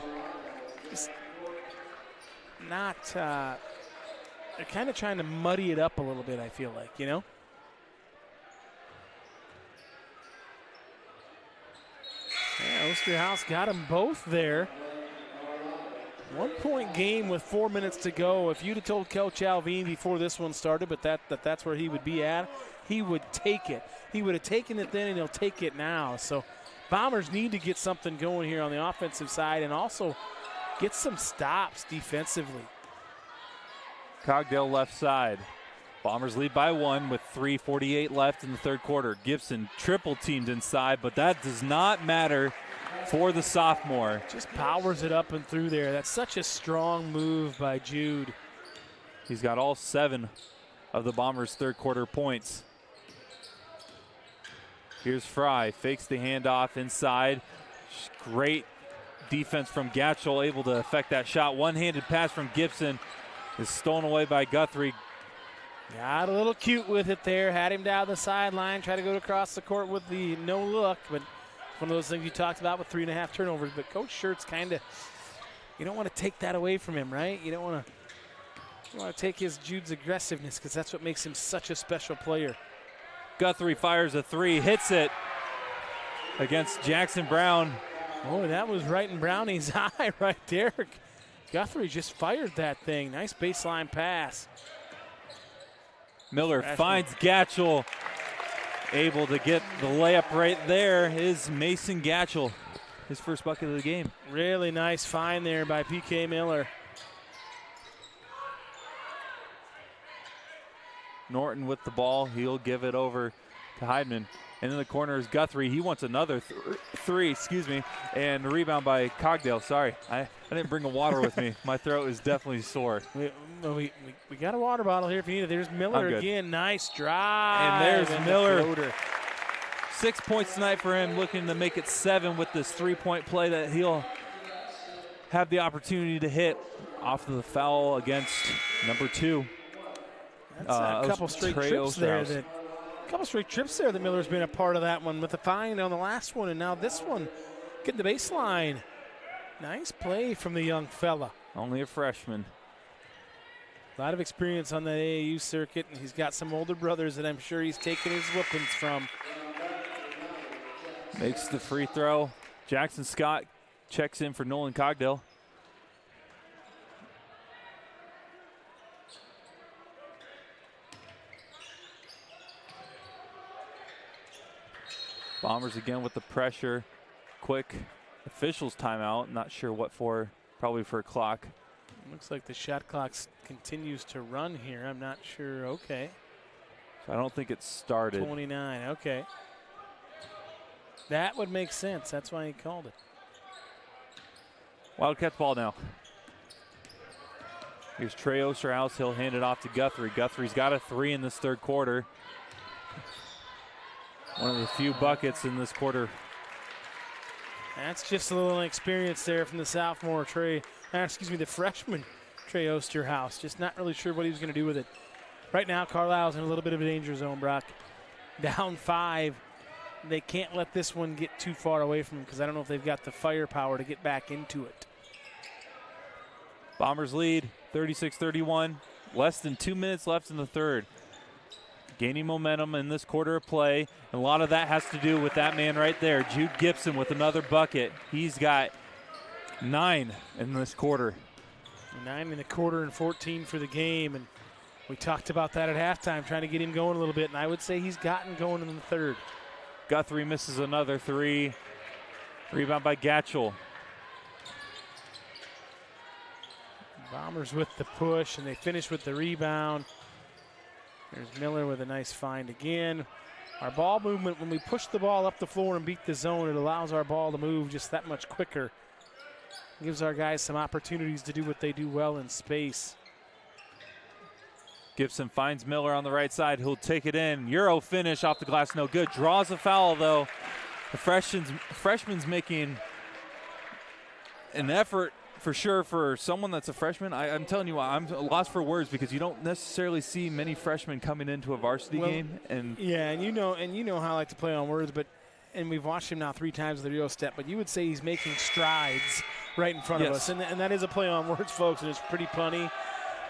just not they're kind of trying to muddy it up a little bit, I feel like, Yeah, Osterhaus got them both there. 1-point game with 4 minutes to go. If you'd have told Coach Alvin before this one started, but that's where he would be at, he would take it. He would have taken it then, and he'll take it now. So Bombers need to get something going here on the offensive side and also get some stops defensively. Cogdell left side. Bombers lead by 1 with 3:48 left in the third quarter. Gibson triple teamed inside, but that does not matter for the sophomore. Just powers it up and through there. That's such a strong move by Jude. He's got all 7 of the Bombers' third quarter points. Here's Fry, fakes the handoff inside. Great defense from Gatchel, able to affect that shot. One-handed pass from Gibson is stolen away by Guthrie. Got a little cute with it there. Had him down the sideline, tried to go across the court with the no look, but one of those things you talked about with 3.5 turnovers. But Coach Schertz kind of, you don't want to take that away from him, right? You don't want to take Jude's aggressiveness, because that's what makes him such a special player. Guthrie fires a 3, hits it against Jackson Brown. Oh, that was right in Brownie's eye right there. Guthrie just fired that thing. Nice baseline pass. Miller finds Gatchel. Able to get the layup right there is Mason Gatchel. His first bucket of the game. Really nice find there by P.K. Miller. Norton with the ball. He'll give it over to Heidman. And in the corner is Guthrie. He wants another three, and the rebound by Cogdell. Sorry, I didn't bring a water with me. My throat is definitely sore. We got a water bottle here if you need it. There's Miller again. Nice drive. And there's Miller. 6 points tonight for him, looking to make it 7 with this 3-point play that he'll have the opportunity to hit off of the foul against number 2. That's a couple straight trips there. A couple straight trips there that Miller's been a part of that one with the find on the last one, and now this one getting the baseline. Nice play from the young fella. Only a freshman. A lot of experience on the AAU circuit, and he's got some older brothers that I'm sure he's taking his whoopings from. Makes the free throw. Jackson Scott checks in for Nolan Cogdell. Bombers again with the pressure. Quick officials timeout. Not sure what for. Probably for a clock. Looks like the shot clock continues to run here. I'm not sure. Okay. So I don't think it started. 29. Okay. That would make sense. That's why he called it. Wildcats ball now. Here's Trey Osterhaus. He'll hand it off to Guthrie. Guthrie's got a 3 in this third quarter. One of the few buckets in this quarter. That's just a little inexperience there from the sophomore the freshman Trey Osterhaus. Just not really sure what he was going to do with it. Right now, Carlisle's in a little bit of a danger zone, Brock. Down 5. They can't let this one get too far away from them because I don't know if they've got the firepower to get back into it. Bombers lead 36-31. Less than 2 minutes left in the third. Gaining momentum in this quarter of play. And a lot of that has to do with that man right there, Jude Gibson, with another bucket. He's got 9 in this quarter. 9 in the quarter and 14 for the game. And we talked about that at halftime, trying to get him going a little bit. And I would say he's gotten going in the third. Guthrie misses another 3. Rebound by Gatchell. Bombers with the push, and they finish with the rebound. There's Miller with a nice find again. Our ball movement, when we push the ball up the floor and beat the zone, it allows our ball to move just that much quicker. It gives our guys some opportunities to do what they do well in space. Gibson finds Miller on the right side. He'll take it in. Euro finish off the glass, no good. Draws a foul, though. The freshman's making an effort for sure for someone that's a freshman. I'm telling you, I'm lost for words because you don't necessarily see many freshmen coming into a varsity game. And you know how I like to play on words, and we've watched him now 3 times with the Euro step. But you would say he's making strides right in front of us, and that is a play on words, folks, and it's pretty punny.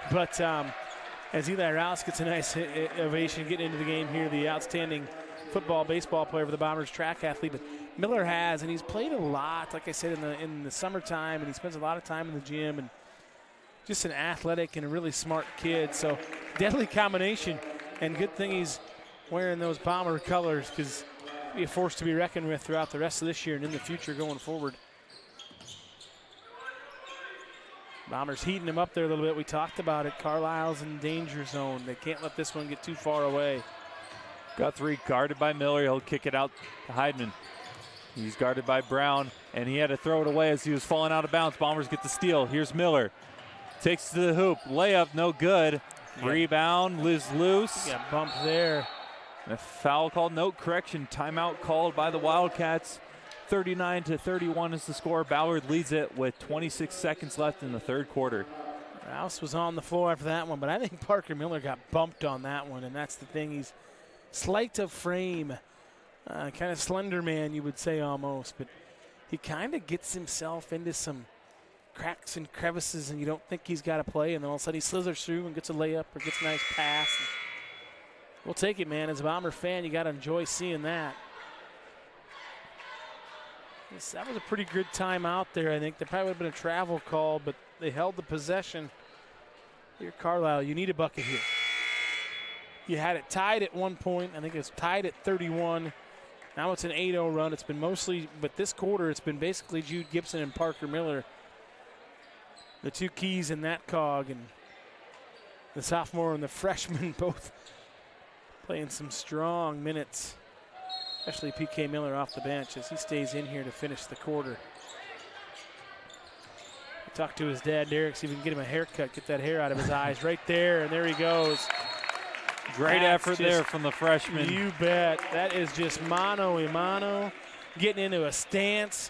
But as Eli Rouse gets a nice ovation getting into the game here, the outstanding football, baseball player for the Bombers, track athlete. But Miller has, and he's played a lot, like I said, in the summertime, and he spends a lot of time in the gym, and just an athletic and a really smart kid. So deadly combination, and good thing he's wearing those Bomber colors because he'll be a force to be reckoned with throughout the rest of this year and in the future going forward. Bombers heating him up there a little bit. We talked about it. Carlisle's in danger zone. They can't let this one get too far away. Guthrie guarded by Miller. He'll kick it out to Heidman. He's guarded by Brown, and he had to throw it away as he was falling out of bounds. Bombers get the steal. Here's Miller. Takes to the hoop. Layup, no good. Yeah. Rebound, loose. Yeah, bump there. And a foul called. No correction. Timeout called by the Wildcats. 39-31 is the score. Ballard leads it with 26 seconds left in the third quarter. Rouse was on the floor after that one, but I think Parker Miller got bumped on that one, and that's the thing. He's slight of frame, kind of slender man, you would say almost, but he kind of gets himself into some cracks and crevices, and you don't think he's got to play, and then all of a sudden he slithers through and gets a layup or gets a nice pass. We'll take it, man. As a Bomber fan, you got to enjoy seeing that. Yes, that was a pretty good time out there. I think there probably would have been a travel call, but they held the possession. Here, Carlisle, you need a bucket here. You had it tied at one point. I think it was tied at 31. Now it's an 8-0 run. It's been mostly, but this quarter it's been basically Jude Gibson and Parker Miller, the two keys in that cog, and the sophomore and the freshman both playing some strong minutes, especially PK Miller off the bench as he stays in here to finish the quarter. I talked to his dad, Derek, see if we can get him a haircut, get that hair out of his eyes right there, and there he goes. Great effort there from the freshman. You bet. That is just mano a mano, getting into a stance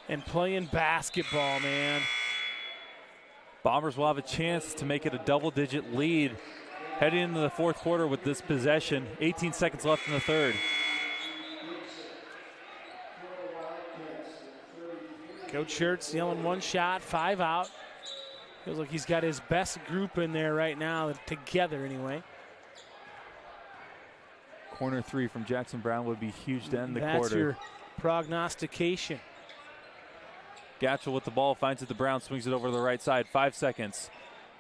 and playing basketball, man. Bombers will have a chance to make it a double-digit lead heading into the fourth quarter with this possession. 18 seconds left in the third. Coach Schertz yelling one shot, 5 out. Feels like he's got his best group in there right now, together anyway. Corner 3 from Jackson Brown would be huge to end the quarter. That's your prognostication. Gatchell with the ball, finds it to Brown, swings it over to the right side. 5 seconds.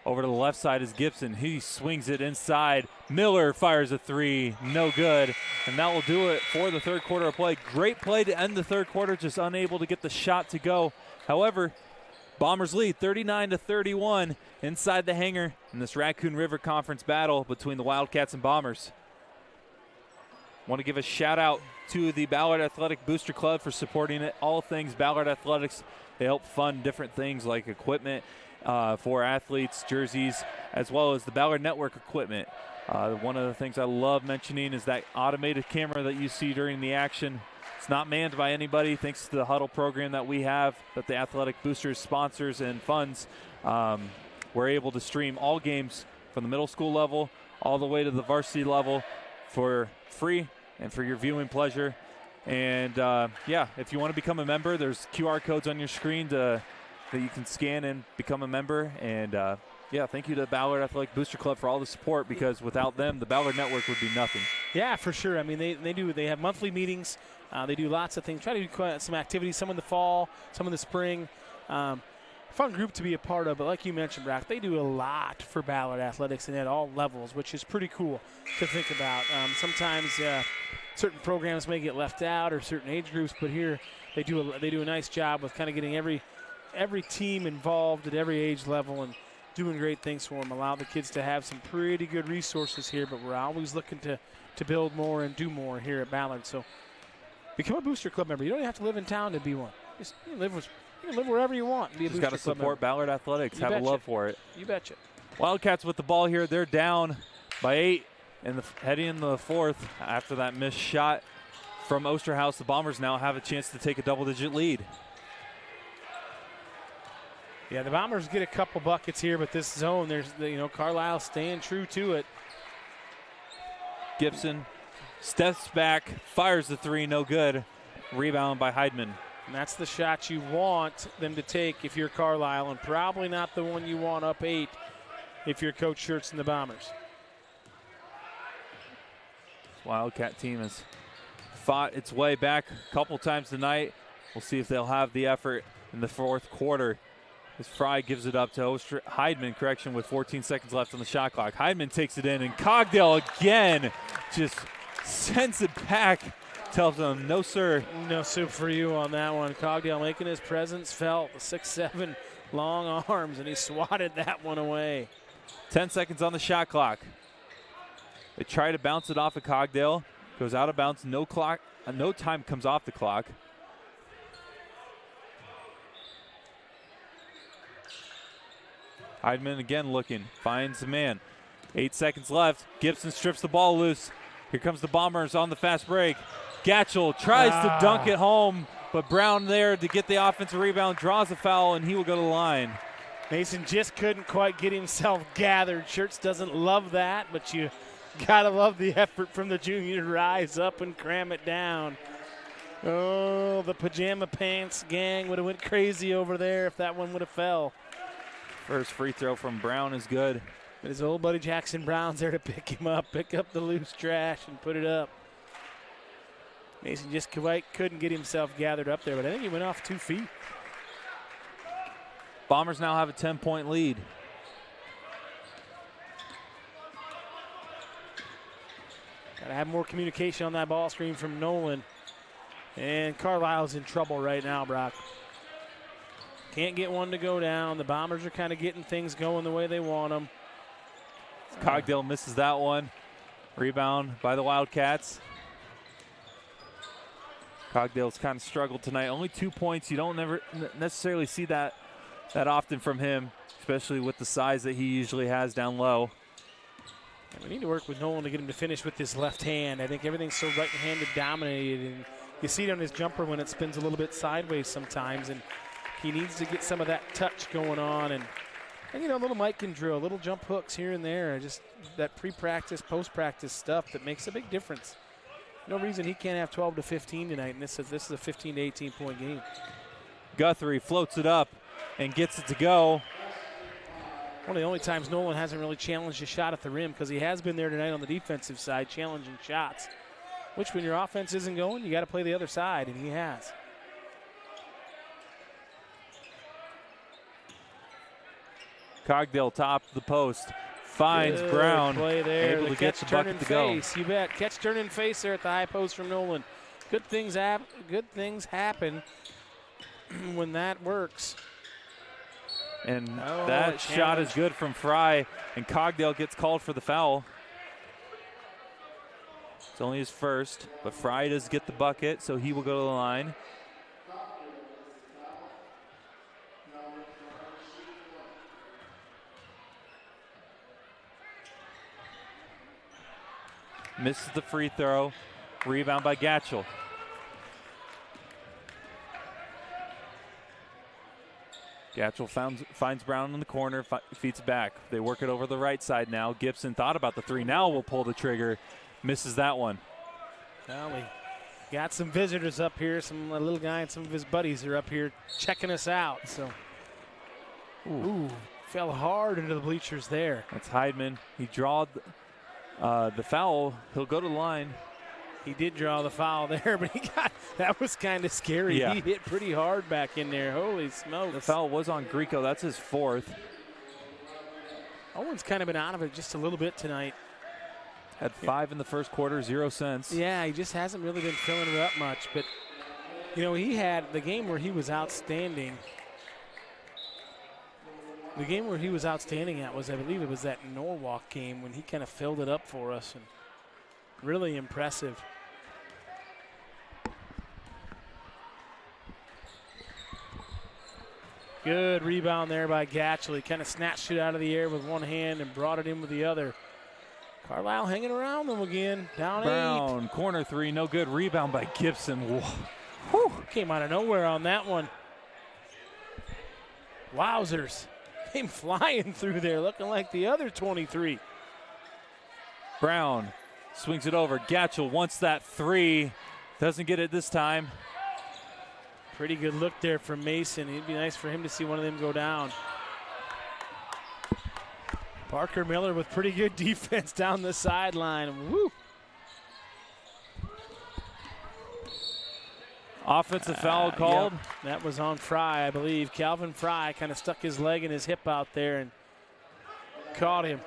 Over to the left side is Gibson. He swings it inside. Miller fires a three. No good. And that will do it for the third quarter of play. Great play to end the third quarter, just unable to get the shot to go. However, Bombers lead 39-31 inside the hangar in this Raccoon River Conference battle between the Wildcats and Bombers. Want to give a shout out to the Ballard Athletic Booster Club for supporting it. All things Ballard Athletics. They help fund different things like equipment for athletes, jerseys, as well as the Ballard Network equipment. One of the things I love mentioning is that automated camera that you see during the action. It's not manned by anybody, thanks to the huddle program that we have, that the Athletic Boosters sponsors and funds. We're able to stream all games from the middle school level all the way to the varsity level for free and for your viewing pleasure. And yeah, if you want to become a member, there's QR codes on your screen that you can scan and become a member. And yeah, thank you to the Ballard Athletic Booster Club for all the support, because without them, the Ballard Network would be nothing. Yeah, for sure. I mean, they have monthly meetings. They do lots of things. Try to do some activities, some in the fall, some in the spring. Fun group to be a part of, but like you mentioned, Brock, they do a lot for Ballard Athletics and at all levels, which is pretty cool to think about. Sometimes certain programs may get left out, or certain age groups, but here they do a nice job with kind of getting every team involved at every age level and doing great things for them. Allow the kids to have some pretty good resources here, but we're always looking to build more and do more here at Ballard. So become a Booster Club member. You don't have to live in town to be one. You can live wherever you want and be a Booster Club member. Just got to support Ballard Athletics. Have a love for it. You betcha. Wildcats with the ball here. They're down by 8 and heading in the fourth after that missed shot from Osterhaus. The Bombers now have a chance to take a double-digit lead. Yeah, the Bombers get a couple buckets here, but this zone, Carlisle staying true to it. Gibson steps back, fires the three, no good. Rebound by Heidman. And that's the shot you want them to take if you're Carlisle, and probably not the one you want up 8 if you're Coach Schertz and the Bombers. This Wildcat team has fought its way back a couple times tonight. We'll see if they'll have the effort in the fourth quarter. As Fry gives it up to Heidman, with 14 seconds left on the shot clock. Heidman takes it in, and Cogdale again just sends it back. Tells them, no, sir. No soup for you on that one. Cogdale making his presence felt. The 6'7", long arms, and he swatted that one away. 10 seconds on the shot clock. They try to bounce it off of Cogdale. Goes out of bounds. No time comes off the clock. Heidman again looking. Finds the man. 8 seconds left. Gibson strips the ball loose. Here comes the Bombers on the fast break. Gatchell tries to dunk it home, but Brown there to get the offensive rebound, draws a foul, and he will go to the line. Mason just couldn't quite get himself gathered. Schertz doesn't love that, but you gotta love the effort from the junior to rise up and cram it down. Oh, the pajama pants gang would have went crazy over there if that one would have fell. First free throw from Brown is good. But his old buddy Jackson Brown's there to pick him up, pick up the loose trash and put it up. Mason just quite couldn't get himself gathered up there, but I think he went off 2 feet. Bombers now have a 10-point lead. Got to have more communication on that ball screen from Nolan. And Carlisle's in trouble right now, Brock. Can't get one to go down. The Bombers are kind of getting things going the way they want them. Cogdale misses that one. Rebound by the Wildcats. Cogdale's kind of struggled tonight. Only 2 points. You don't never necessarily see that often from him, especially with the size that he usually has down low. And we need to work with Nolan to get him to finish with his left hand. I think everything's so right-handed dominated, and you see it on his jumper when it spins a little bit sideways sometimes, and he needs to get some of that touch going on. And a little Mike can drill, little jump hooks here and there, just that pre-practice, post-practice stuff that makes a big difference. No reason he can't have 12 to 15 tonight, and this is a 15 to 18 point game. Guthrie floats it up and gets it to go. One of the only times Nolan hasn't really challenged a shot at the rim, because he has been there tonight on the defensive side challenging shots, which when your offense isn't going, you got to play the other side, and he has. Cogdale top of the post. Finds Good Brown. play there. Able to get the bucket to go. You bet. Catch, turn, and face there at the high post from Nolan. Good things happen when that works. And that shot is good from Fry, and Cogdale gets called for the foul. It's only his first, but Fry does get the bucket, so he will go to the line. Misses the free throw. Rebound by Gatchell. Gatchell finds Brown in the corner, feeds it back. They work it over the right side now. Gibson thought about the three. Now will pull the trigger. Misses that one. Well, we got some visitors up here. A little guy and some of his buddies are up here checking us out. So, ooh, fell hard into the bleachers there. That's Heidman. He drawed the foul. He'll go to the line. He did draw the foul there, but that was kind of scary. Yeah. He hit pretty hard back in there. Holy smokes. The foul was on Grieco. That's his fourth. Owen's kind of been out of it just a little bit tonight. Had 5 in the first quarter, 0 cents. Yeah, he just hasn't really been filling it up much. But, you know, he had the game where he was outstanding. The game where he was outstanding at was, I believe it was that Norwalk game when he kind of filled it up for us. And really impressive. Good rebound there by Gatchell. He kind of snatched it out of the air with one hand and brought it in with the other. Carlisle hanging around them again, down 8. Brown, corner three, no good. Rebound by Gibson. Whew, came out of nowhere on that one. Wowzers. Came flying through there, looking like the other 23. Brown swings it over. Gatchell wants that three. Doesn't get it this time. Pretty good look there from Mason. It'd be nice for him to see one of them go down. Parker Miller with pretty good defense down the sideline. Woo! Offensive foul called. Yep. That was on Fry, I believe. Calvin Fry kind of stuck his leg and his hip out there and caught him.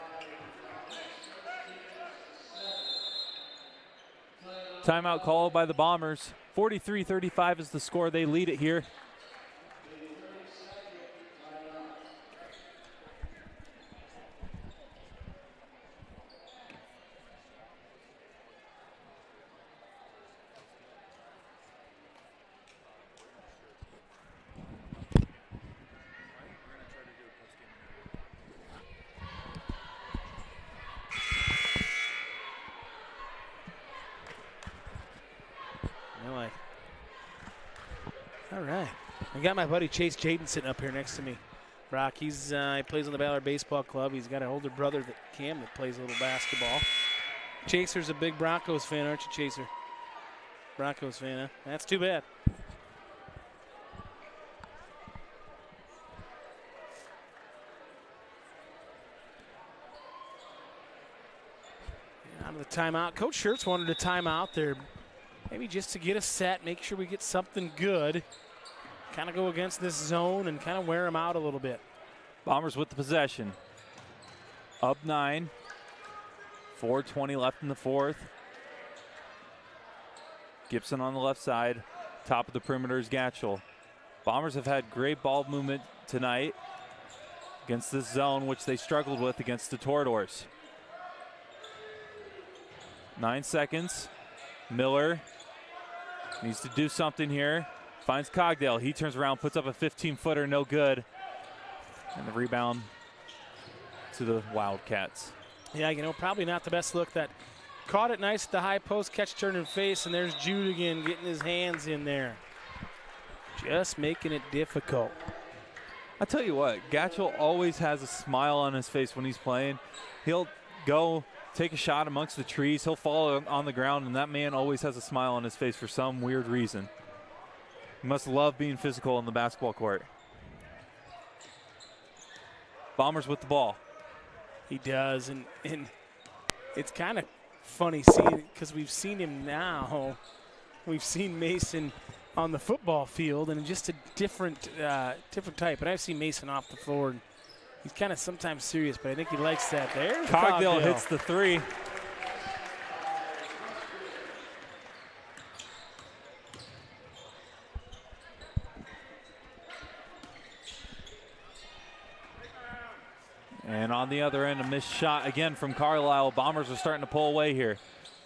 Timeout called by the Bombers. 43-35 is the score. They lead it here. All right. I got my buddy Chase Jaden sitting up here next to me. Brock, he plays on the Ballard Baseball Club. He's got an older brother, Cam, that plays a little basketball. Chaser's a big Broncos fan, aren't you, Chaser? Broncos fan, huh? That's too bad. Out of the timeout. Coach Schertz wanted a timeout there. Maybe just to get us set, make sure we get something good. Kind of go against this zone and kind of wear them out a little bit. Bombers with the possession. Up 9. 4:20 left in the fourth. Gibson on the left side. Top of the perimeter is Gatchell. Bombers have had great ball movement tonight against this zone, which they struggled with against the Toradors. 9 seconds. Miller needs to do something here. Finds Cogdale. He turns around, puts up a 15-footer, no good. And the rebound to the Wildcats. Yeah, you know, probably not the best look. That caught it nice at the high post, catch, turn, and face, and there's Jude again getting his hands in there. Just making it difficult. I tell you what, Gatchell always has a smile on his face when he's playing. He'll go take a shot amongst the trees. He'll fall on the ground, and that man always has a smile on his face for some weird reason. He must love being physical on the basketball court. Bombers with the ball. He does, and it's kind of funny seeing, because we've seen him now. We've seen Mason on the football field, and just a different type. And I've seen Mason off the floor, and He's kind of sometimes serious, but I think he likes that. There's Cogdale hits the three. And on the other end, a missed shot again from Carlisle. Bombers are starting to pull away here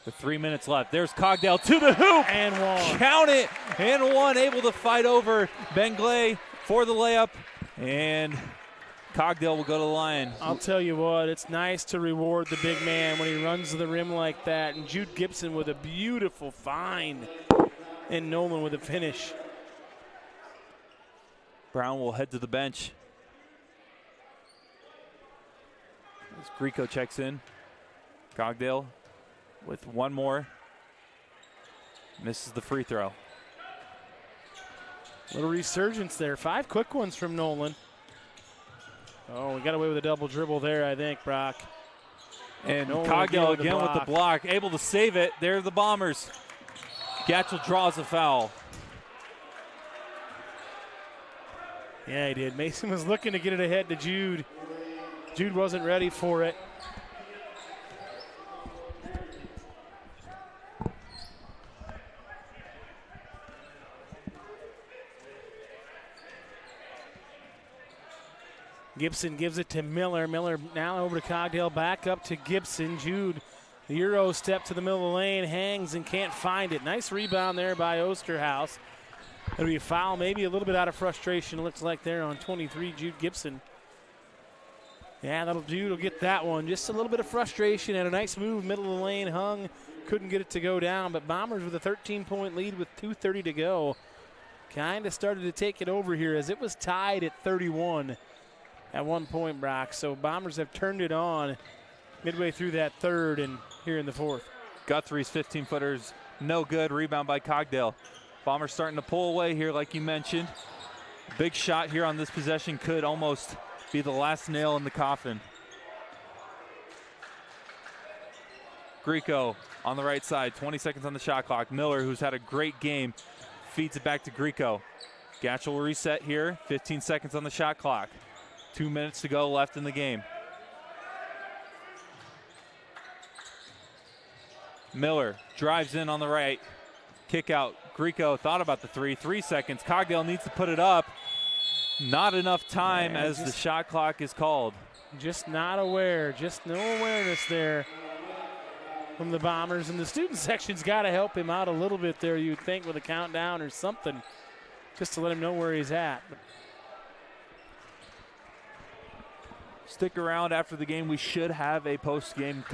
with 3 minutes left. There's Cogdale to the hoop. And one. Count it. And one, able to fight over Bengley for the layup. And Cogdale will go to the line. I'll tell you what, it's nice to reward the big man when he runs to the rim like that. And Jude Gibson with a beautiful find. And Nolan with a finish. Brown will head to the bench. As Grieco checks in. Cogdale with one more. Misses the free throw. Little resurgence there. 5 quick ones from Nolan. Oh, we got away with a double dribble there, I think, Brock. And Nolan Cogdale again with the block. Able to save it. There are the Bombers. Gatchel draws a foul. Yeah, he did. Mason was looking to get it ahead to Jude. Jude wasn't ready for it. Gibson gives it to Miller. Miller now over to Cogdale, back up to Gibson. Jude, the Euro step to the middle of the lane, hangs and can't find it. Nice rebound there by Osterhaus. It'll be a foul, maybe a little bit out of frustration, it looks like there on 23, Jude Gibson. Yeah, Jude will get that one. Just a little bit of frustration and a nice move, middle of the lane, hung, couldn't get it to go down, but Bombers with a 13-point lead with 2:30 to go. Kind of started to take it over here as it was tied at 31 at one point, Brock. So Bombers have turned it on midway through that third and here in the fourth. Guthrie's 15-footers, no good. Rebound by Cogdale. Bombers starting to pull away here, like you mentioned. Big shot here on this possession could almost be the last nail in the coffin. Grieco on the right side, 20 seconds on the shot clock. Miller, who's had a great game, feeds it back to Grieco. Gatchel will reset here, 15 seconds on the shot clock. 2 minutes to go left in the game. Miller drives in on the right. Kick out. Grieco thought about the three. 3 seconds. Cogdale needs to put it up. Not enough time as the shot clock is called. Just not aware. Just no awareness there from the Bombers. And the student section's got to help him out a little bit there, you'd think, with a countdown or something, just to let him know where he's at. But stick around after the game. We should have a post-game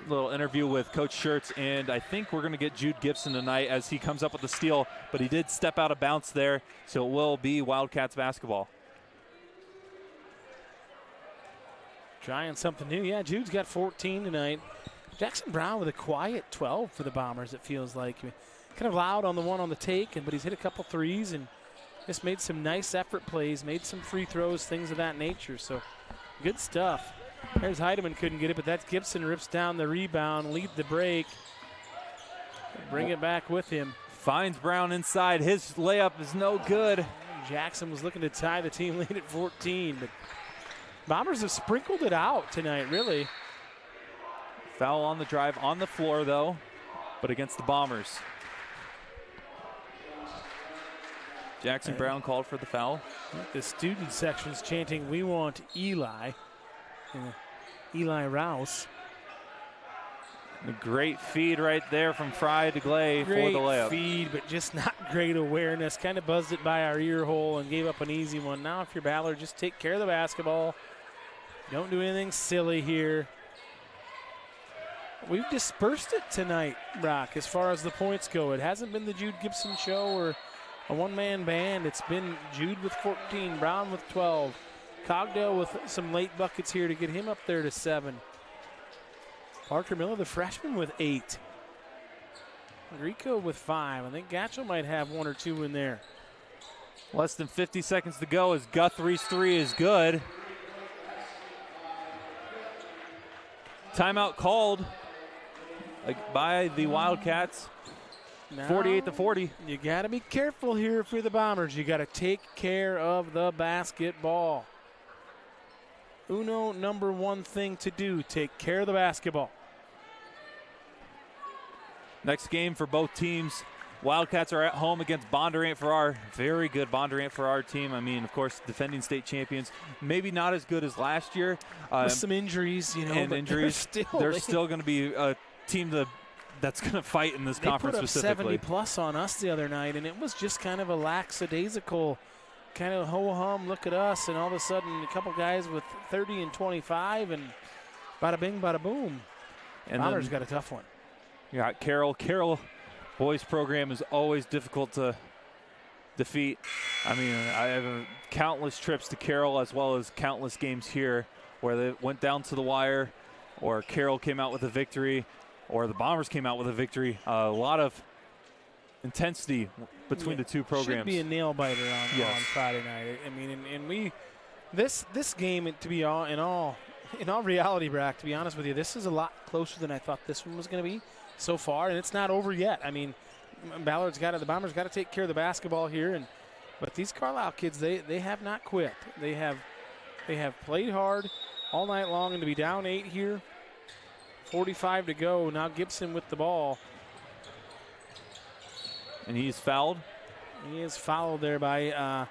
little interview with Coach Schertz, and I think we're going to get Jude Gibson tonight as he comes up with the steal, but he did step out of bounds there, so it will be Wildcats basketball. Trying something new. Yeah, Jude's got 14 tonight. Jackson Brown with a quiet 12 for the Bombers, it feels like. Kind of loud on the one on the take, but he's hit a couple threes and just made some nice effort plays, made some free throws, things of that nature. So good stuff. There's Heidemann, couldn't get it, but that's Gibson rips down the rebound, lead the break. Bring it back with him. Finds Brown inside. His layup is no good. Jackson was looking to tie the team lead at 14, but Bombers have sprinkled it out tonight, really. Foul on the drive on the floor, though, but against the Bombers. Jackson Brown called for the foul. The student section's chanting, "We want Eli." Eli Rouse. A great feed right there from Fry to Glay for the layup. Great feed, but just not great awareness. Kind of buzzed it by our ear hole and gave up an easy one. Now if you're Ballard, just take care of the basketball. Don't do anything silly here. We've dispersed it tonight, Brock, as far as the points go. It hasn't been the Jude Gibson show or a one-man band. It's been Jude with 14, Brown with 12. Cogdale with some late buckets here to get him up there to 7. Parker Miller, the freshman, with 8. Grieco with 5. I think Gatchel might have 1 or 2 in there. Less than 50 seconds to go as Guthrie's three is good. Timeout called by the Wildcats. 48-40. You got to be careful here if you're the Bombers. You got to take care of the basketball. number one thing to do, take care of the basketball. Next game for both teams. Wildcats are at home against Bondurant Farrar. Very good Bondurant Farrar team. I mean, of course, defending state champions. Maybe not as good as last year. With some injuries, and injuries. They're still going to be a team that's going to fight in this conference specifically. They put up 70+ on us the other night, and it was just kind of a lackadaisical kind of ho-hum, look at us, and all of a sudden a couple guys with 30 and 25, and bada bing, bada boom. And Bombers got a tough one. You got Carroll. Carroll boys program is always difficult to defeat. I mean, I have countless trips to Carroll as well as countless games here where they went down to the wire, or Carroll came out with a victory, or the Bombers came out with a victory. A lot of intensity between the two programs. Should be a nail biter on Friday night. I mean, and we this game, to be in all reality, Brack, to be honest with you, this is a lot closer than I thought this one was going to be so far, and it's not over yet. I mean, the Bombers got to take care of the basketball here, but these Carlisle kids, they have not quit. They have played hard all night long, and to be down 8 here, 45 to go. Now Gibson with the ball. And he's fouled. He is fouled there by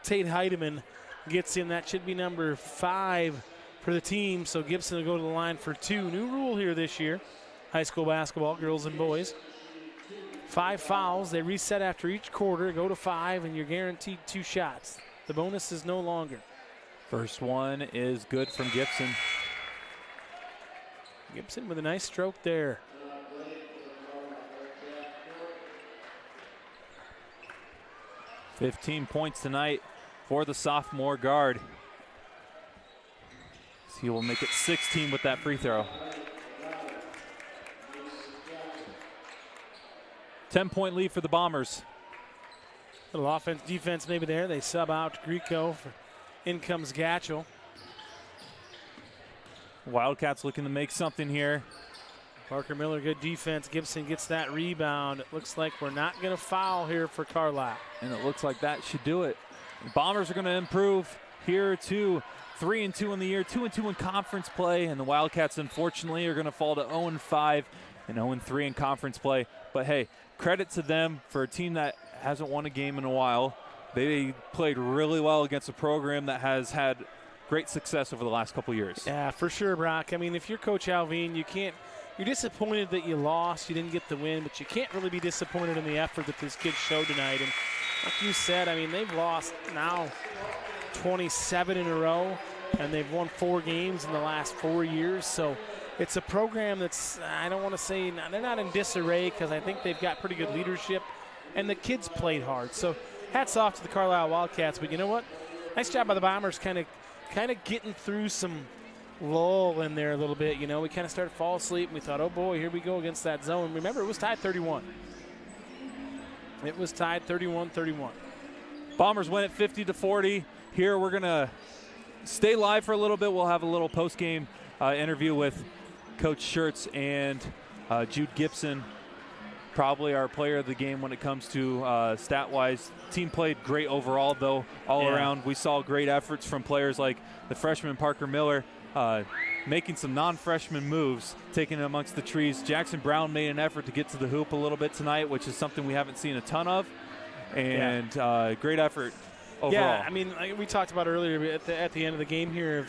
Tate Heidemann. Gets in. That should be number 5 for the team. So Gibson will go to the line for 2. New rule here this year. High school basketball, girls and boys. 5 fouls. They reset after each quarter. Go to 5, and you're guaranteed 2 shots. The bonus is no longer. First one is good from Gibson. Gibson with a nice stroke there. $15 points tonight for the sophomore guard. So he will make it 16 with that free throw. 10-point lead for the Bombers. Little offense, defense maybe there. They sub out Grieco. In comes Gatchel. Wildcats looking to make something here. Parker Miller, good defense. Gibson gets that rebound. It looks like we're not going to foul here for Carlisle. And it looks like that should do it. The Bombers are going to improve here to 3-2 in the year, 2-2 in conference play, and the Wildcats, unfortunately, are going to fall to 0-5 and 0-3 in conference play. But hey, credit to them for a team that hasn't won a game in a while. They played really well against a program that has had great success over the last couple years. Yeah, for sure, Brock. I mean, if you're Coach Alvin, you're disappointed that you lost, you didn't get the win, but you can't really be disappointed in the effort that these kids showed tonight. And like you said, I mean, they've lost now 27 in a row, and they've won 4 games in the last 4 years. So it's a program that's, I don't want to say, they're not in disarray, because I think they've got pretty good leadership, and the kids played hard. So hats off to the Carlisle Wildcats. But you know what? Nice job by the Bombers kind of getting through some lull in there a little bit. You know, we kind of started to fall asleep, and we thought, oh boy, here we go against that zone. Remember, it was tied 31. It was tied 31-31. Bombers win at 50-40. Here we're going to stay live for a little bit. We'll have a little post-game interview with Coach Schertz and Jude Gibson, probably our player of the game when it comes to stat-wise. Team played great overall, though, all around. We saw great efforts from players like the freshman Parker Miller, making some non-freshman moves, taking it amongst the trees. Jackson Brown made an effort to get to the hoop a little bit tonight, which is something we haven't seen a ton of. And great effort overall. Yeah, I mean, like we talked about earlier at the end of the game here,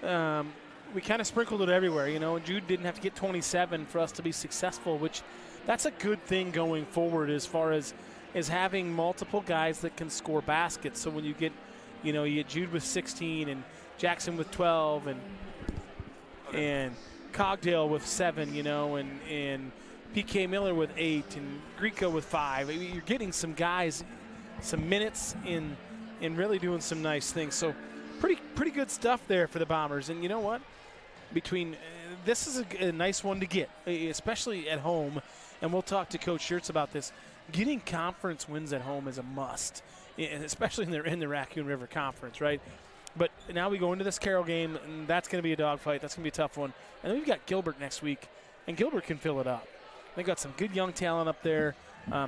we kind of sprinkled it everywhere, you know, and Jude didn't have to get 27 for us to be successful, which that's a good thing going forward as far as having multiple guys that can score baskets. So when you get, you know, you get Jude with 16 and Jackson with 12 and Cogdale with 7, you know, and PK Miller with 8 and Grieco with 5. I mean, you're getting some guys, some minutes in really doing some nice things. So pretty good stuff there for the Bombers. And you know what? This is a nice one to get, especially at home. And we'll talk to Coach Schertz about this. Getting conference wins at home is a must, especially in the Raccoon River Conference, right? But now we go into this Carroll game, and that's going to be a dogfight. That's going to be a tough one. And then we've got Gilbert next week, and Gilbert can fill it up. They got some good young talent up there.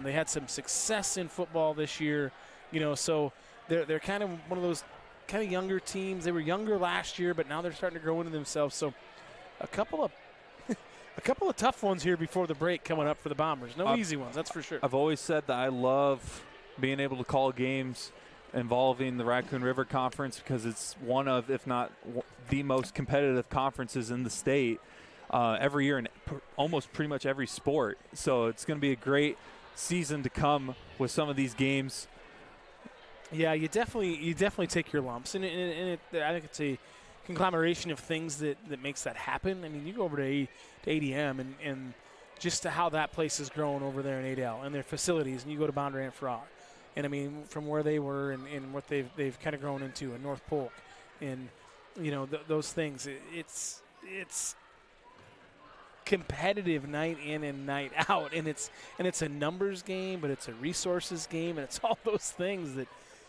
They had some success in football this year, you know. So they're kind of one of those kind of younger teams. They were younger last year, but now they're starting to grow into themselves. So a couple of tough ones here before the break coming up for the Bombers. No easy ones, that's for sure. I've always said that I love being able to call games involving the Raccoon River Conference because it's one of, if not the most competitive conferences in the state every year in almost pretty much every sport. So it's going to be a great season to come with some of these games. Yeah, you definitely take your lumps, and I think it's a conglomeration of things that makes that happen. I mean, you go over to ADM and just to how that place has grown over there in Adel and their facilities, and you go to Bondurant Farrar. And I mean, from where they were and what they've kind of grown into in North Polk, and those things. It's competitive night in and night out, and it's a numbers game, but it's a resources game, and it's all those things that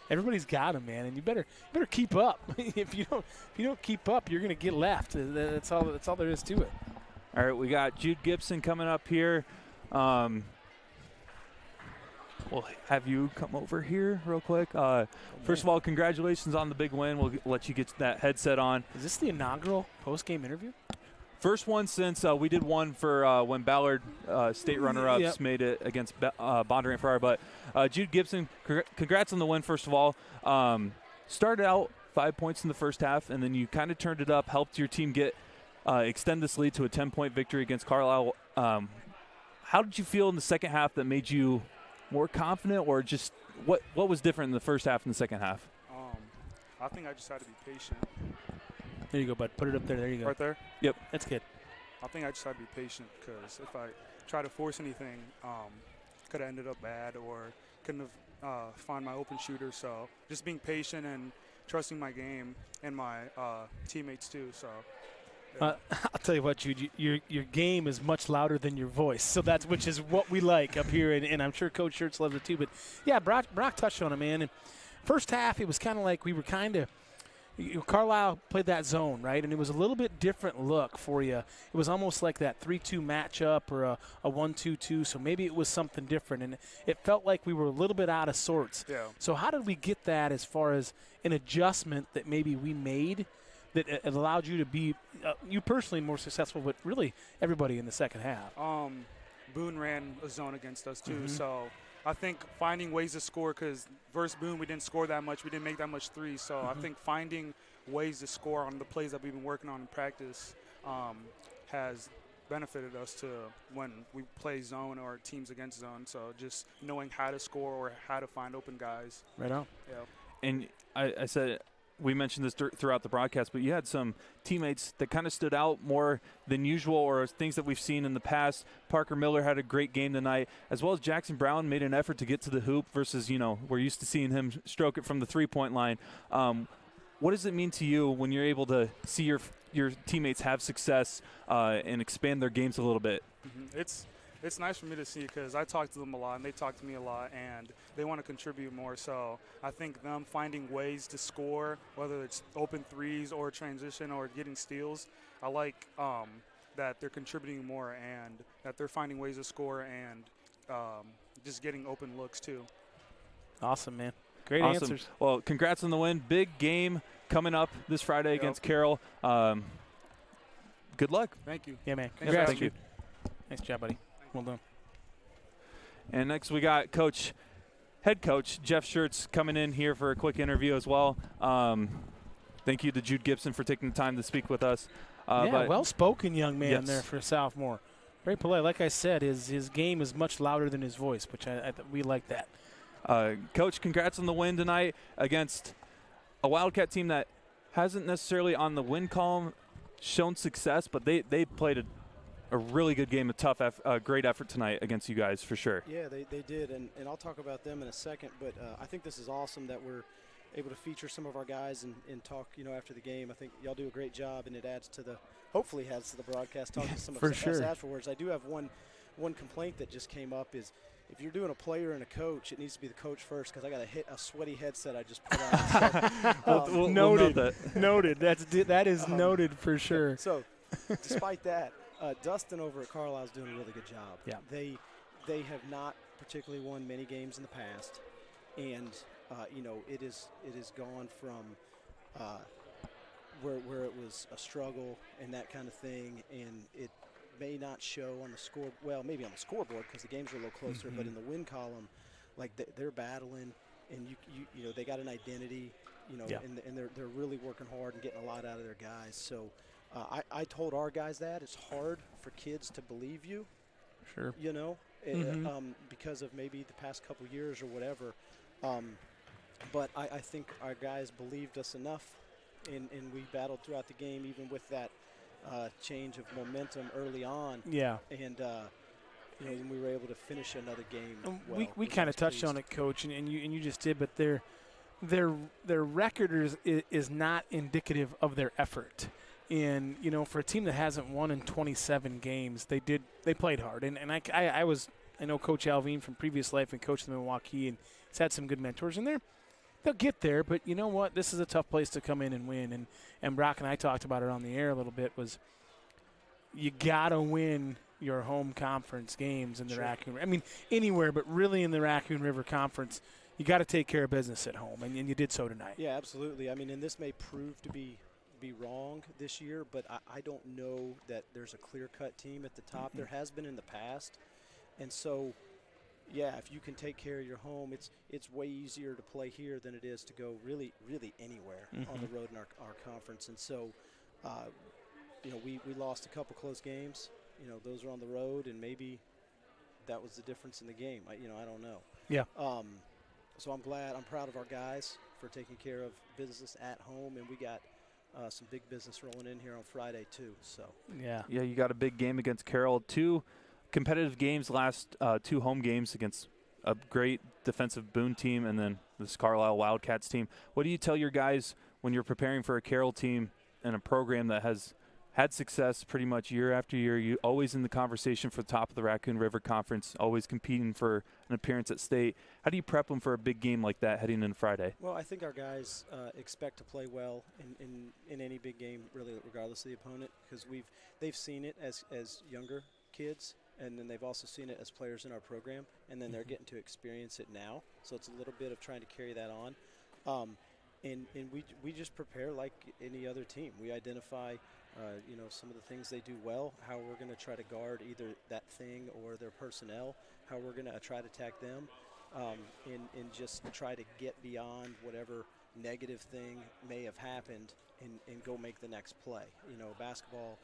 everybody's got them, man. And you better keep up. If you don't keep up, you're gonna get left. That's all there is to it. All right, we got Jude Gibson coming up here. We'll have you come over here real quick. First of all, congratulations on the big win. We'll let you get that headset on. Is this the inaugural post-game interview? First one since we did one for when Ballard state runner-ups made it against Bondurant Farrar. But Jude Gibson, congrats on the win, first of all. Started out 5 points in the first half, and then you kind of turned it up, helped your team extend this lead to a 10-point victory against Carlisle. How did you feel in the second half that made you more confident, or just what was different in the first half and the second half? I think I just had to be patient. There you go, bud. Put it up there. There you go. Right there? Yep. That's good. I think I just had to be patient because if I try to force anything, could have ended up bad or couldn't have found my open shooter. So just being patient and trusting my game and my teammates too. So. I'll tell you what, Jude, your game is much louder than your voice, which is what we like up here, and I'm sure Coach Schertz loves it too. But yeah, Brock touched on it, man. And first half, it was kind of like we were kind of Carlisle played that zone, right, and it was a little bit different look for you. It was almost like that 3-2 matchup or a 1-2-2. So maybe it was something different, and it felt like we were a little bit out of sorts. Yeah. So how did we get that as far as an adjustment that maybe we made that it allowed you to be, you personally, more successful, but really everybody in the second half? Boone ran a zone against us too, so I think finding ways to score, because versus Boone we didn't score that much, we didn't make that much threes, so I think finding ways to score on the plays that we've been working on in practice has benefited us to when we play zone or teams against zone, so just knowing how to score or how to find open guys. Right on. Yeah. And I said, we mentioned this throughout the broadcast, but you had some teammates that kind of stood out more than usual, or things that we've seen in the past. Parker Miller had a great game tonight, as well as Jackson Brown made an effort to get to the hoop versus, we're used to seeing him stroke it from the three-point line. What does it mean to you when you're able to see your teammates have success and expand their games a little bit? It's nice for me to see because I talk to them a lot and they talk to me a lot and they want to contribute more. So I think them finding ways to score, whether it's open threes or transition or getting steals, I like that they're contributing more and that they're finding ways to score and just getting open looks too. Awesome, man. Great awesome answers. Well, congrats on the win. Big game coming up this Friday against Carroll. Good luck. Thank you. Yeah, man. Congrats. Thank you. Nice job, buddy. Well done. And next we got head coach Jeff Schertz coming in here for a quick interview as well. Thank you to Jude Gibson for taking the time to speak with us. Well-spoken young man there for a sophomore. Very polite. Like I said, his game is much louder than his voice, which we like that. Coach, congrats on the win tonight against a Wildcat team that hasn't necessarily on the win column shown success, but they played a really good game, a great effort tonight against you guys for sure. Yeah, they did, and I'll talk about them in a second, but I think this is awesome that we're able to feature some of our guys and talk, after the game. I think y'all do a great job, and it hopefully adds to the broadcast, talking to some of us afterwards. I do have one complaint that just came up is if you're doing a player and a coach, it needs to be the coach first because I got a sweaty headset I just put on. So, noted. Noted. That is noted for sure. So, despite that, Dustin over at Carlisle is doing a really good job. Yeah. They have not particularly won many games in the past, and it is gone from where it was a struggle and that kind of thing, and it may not show on the score. Well, maybe on the scoreboard because the games are a little closer, but in the win column, like they're battling, and you know they got an identity, you know, and they're really working hard and getting a lot out of their guys. So I told our guys that it's hard for kids to believe you. Sure. You know, because of maybe the past couple years or whatever. But I think our guys believed us enough, and we battled throughout the game, even with that change of momentum early on. Yeah. And, you know, then we were able to finish another game well. We kind of touched on it, Coach, and you just did, but their record is not indicative of their effort. And, you know, for a team that hasn't won in 27 games, they played hard. And I know Coach Alvin from previous life and coached them in Milwaukee, and he's had some good mentors in there. They'll get there, but you know what? This is a tough place to come in and win. And Brock and I talked about it on the air a little bit, was you got to win your home conference games in the Raccoon. I mean, anywhere, but really in the Raccoon River Conference, you got to take care of business at home, and you did so tonight. Yeah, absolutely. I mean, and this may prove to be wrong this year, but I don't know that there's a clear-cut team at the top. There has been in the past. And so, yeah, if you can take care of your home, it's way easier to play here than it is to go really, really anywhere on the road in our conference. And so, you know, we lost a couple close games. You know, those are on the road, and maybe that was the difference in the game. I don't know. Yeah. So I'm proud of our guys for taking care of business at home, and we got some big business rolling in here on Friday too. So yeah, you got a big game against Carroll. 2 competitive games, last 2 home games against a great defensive Boone team and then this Carlisle Wildcats team. What do you tell your guys when you're preparing for a Carroll team and a program that has had success pretty much year after year? You always in the conversation for the top of the Raccoon River Conference, always competing for an appearance at state. How do you prep them for a big game like that heading into Friday? Well, I think our guys expect to play well in any big game, really, regardless of the opponent, because they've seen it as younger kids, and then they've also seen it as players in our program, and then they're getting to experience it now. So it's a little bit of trying to carry that on. And we just prepare like any other team. We identify you know, some of the things they do well, how we're going to try to guard either that thing or their personnel, how we're going to try to attack them, and just try to get beyond whatever negative thing may have happened and go make the next play. You know, basketball,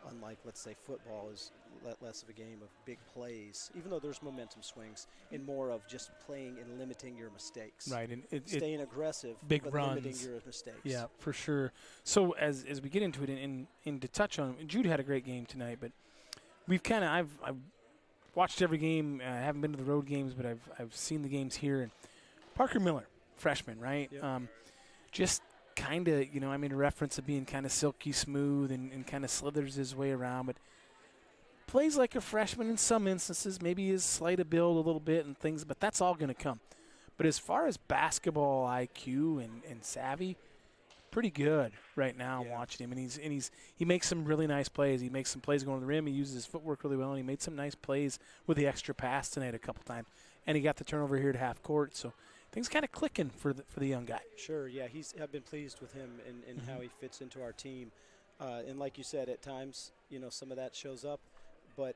unlike, let's say, football, is less of a game of big plays, even though there's momentum swings, and more of just playing and limiting your mistakes. Right, and staying aggressive, big but runs. limiting your mistakes. Yeah, for sure. So as we get into it, and to touch on, Jude had a great game tonight, but we've kind of I've watched every game. I haven't been to the road games, but I've seen the games here. And Parker Miller, freshman, right? Yep. Just kind of, you know, I made a reference of being kind of silky smooth and kind of slithers his way around, but plays like a freshman in some instances. Maybe is slight of build a little bit and things, but that's all going to come. But as far as basketball IQ and savvy, pretty good right now. Yeah. Watching him, and he makes some really nice plays. He makes some plays going to the rim. He uses his footwork really well, and he made some nice plays with the extra pass tonight a couple times. And he got the turnover here at half court, so things kind of clicking for the young guy. Sure, yeah, I've been pleased with him and how he fits into our team. And like you said, at times, you know, some of that shows up, but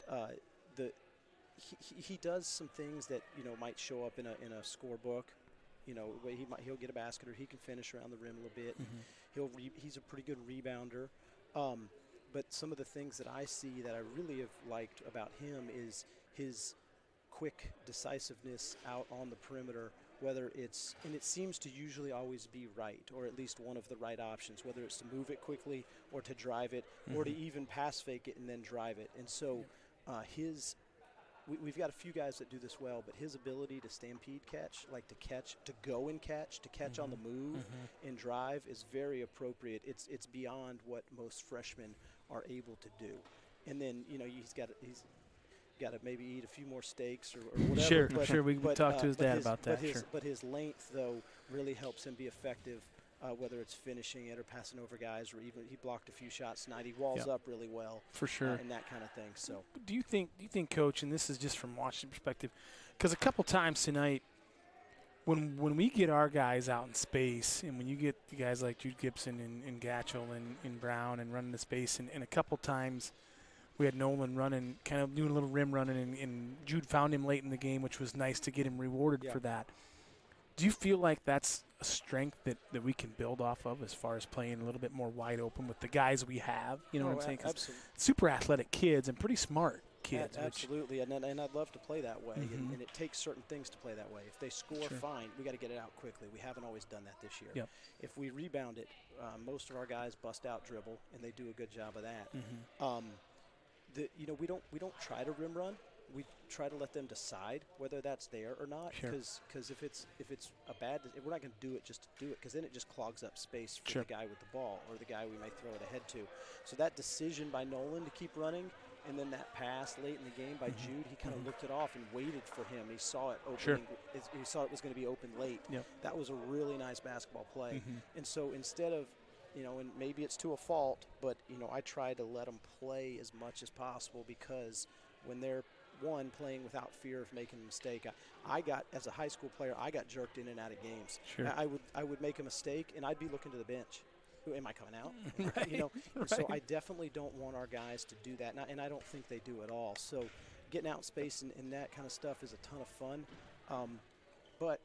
he does some things that, you know, might show up in a scorebook. You know, he'll get a basket or he can finish around the rim a little bit. He's a pretty good rebounder. But some of the things that I see that I really have liked about him is his quick decisiveness out on the perimeter, whether it's, and it seems to usually always be right, or at least one of the right options, whether it's to move it quickly or to drive it or to even pass fake it and then drive it. And so we've got a few guys that do this well, but his ability to stampede catch, like to go and catch, to catch on the move and drive is very appropriate. It's beyond what most freshmen are able to do. And then, you know, he's got to maybe eat a few more steaks or whatever. Sure. We can talk to his dad about that. But his length, though, really helps him be effective, whether it's finishing it or passing over guys, or even he blocked a few shots tonight. He walls up really well. For sure. And that kind of thing. So, do you think, Coach, and this is just from Washington perspective, because a couple times tonight, when we get our guys out in space, and when you get the guys like Jude Gibson and Gatchell and Brown and running the space, and a couple times we had Nolan running, kind of doing a little rim running, and Jude found him late in the game, which was nice to get him rewarded for that. Do you feel like that's a strength that we can build off of as far as playing a little bit more wide open with the guys we have? You know what I'm saying? 'Cause Absolutely. super athletic kids and pretty smart kids. Absolutely, and I'd love to play that way, and it takes certain things to play that way. If they score, fine. We got to get it out quickly. We haven't always done that this year. Yep. If we rebound it, most of our guys bust out dribble, and they do a good job of that. We don't try to rim run. We try to let them decide whether that's there or not. Because if it's a bad, we're not going to do it just to do it, because then it just clogs up space for the guy with the ball or the guy we may throw it ahead to. So that decision by Nolan to keep running, and then that pass late in the game by Jude, he kind of looked it off and waited for him. He saw it opening. He saw it was going to be open late. That was a really nice basketball play. And so instead of, and maybe it's to a fault, but, I try to let them play as much as possible, because when they're playing without fear of making a mistake. I got, as a high school player, I got jerked in and out of games. I would make a mistake, and I'd be looking to the bench. Am I coming out? So I definitely don't want our guys to do that, and I don't think they do at all. So getting out in space and that kind of stuff is a ton of fun. But,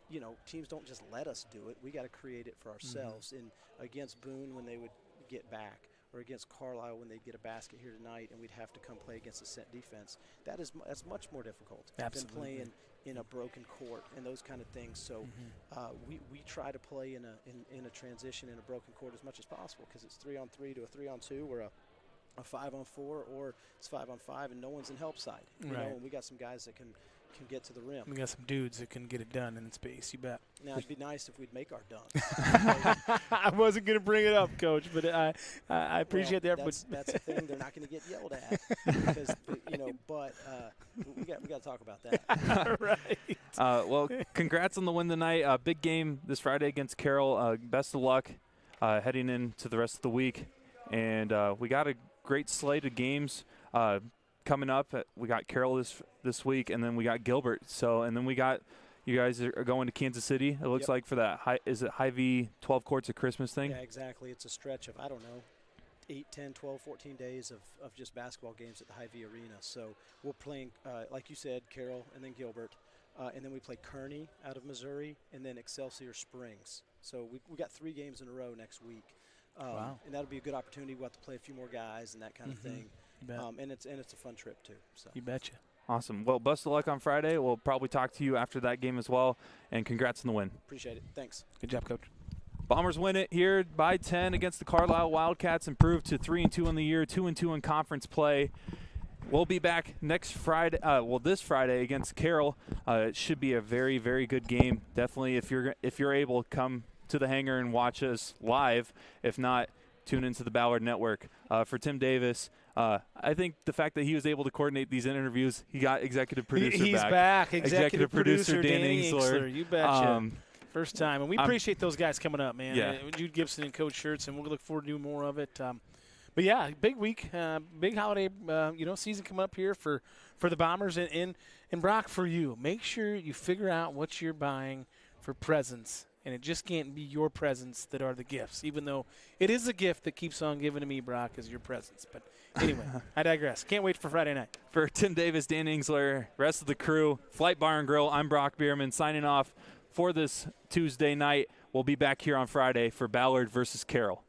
teams don't just let us do it. We got to create it for ourselves. And against Boone, when they would get back, or against Carlisle when they'd get a basket here tonight and we'd have to come play against a set defense, that's much more difficult than playing in a broken court and those kind of things. So we try to play in a transition in a broken court as much as possible, because it's 3-on-3 to a 3-on-2 or a 5-on-4, or it's 5-on-5 and no one's in help side. You know, and we got some guys that can get to the rim. We got some dudes that can get it done in space, you bet. Now, it'd be nice if we'd make our dunks. I wasn't going to bring it up, Coach, but I appreciate the effort. That's the thing. They're not going to get yelled at, because, but we got to talk about that. Right. Well, congrats on the win tonight. Big game this Friday against Carroll. Best of luck heading into the rest of the week. And we got a great slate of games coming up. We got Carroll this week, and then we got Gilbert. And then we got, you guys are going to Kansas City, it looks like, for that Hy-Vee 12 courts of Christmas thing? Yeah, exactly. It's a stretch of, 8, 10, 12, 14 days of just basketball games at the Hy-Vee Arena. So we're playing, like you said, Carroll and then Gilbert. And then we play Kearney out of Missouri, and then Excelsior Springs. So we got 3 games in a row next week. Wow. And that'll be a good opportunity. We'll have to play a few more guys and that kind of thing. And it's a fun trip too. So. You betcha. Awesome. Well, best of luck on Friday. We'll probably talk to you after that game as well. And congrats on the win. Appreciate it. Thanks. Good job, Coach. Bombers win it here by 10 against the Carlisle Wildcats, improved to 3-2 in the year, 2-2 in conference play. We'll be back next Friday. This Friday against Carroll. It should be a very, very good game. Definitely, if you're able, come to the hangar and watch us live. If not, tune into the Ballard Network. For Tim Davis, I think the fact that he was able to coordinate these interviews, he got executive producer He's back. Executive producer Danny Ingsler. You betcha. First time. And we appreciate those guys coming up, man. Yeah. Jude Gibson and Coach Schertz, and we'll look forward to doing more of it. But, yeah, big week, big holiday season coming up here for the Bombers. And Brock, for you, make sure you figure out what you're buying for presents. And it just can't be your presents that are the gifts, even though it is a gift that keeps on giving to me, Brock, as your presents. But anyway, I digress. Can't wait for Friday night. For Tim Davis, Dan Ingsler, rest of the crew, Flight Bar and Grill, I'm Brock Bierman signing off for this Tuesday night. We'll be back here on Friday for Ballard versus Carroll.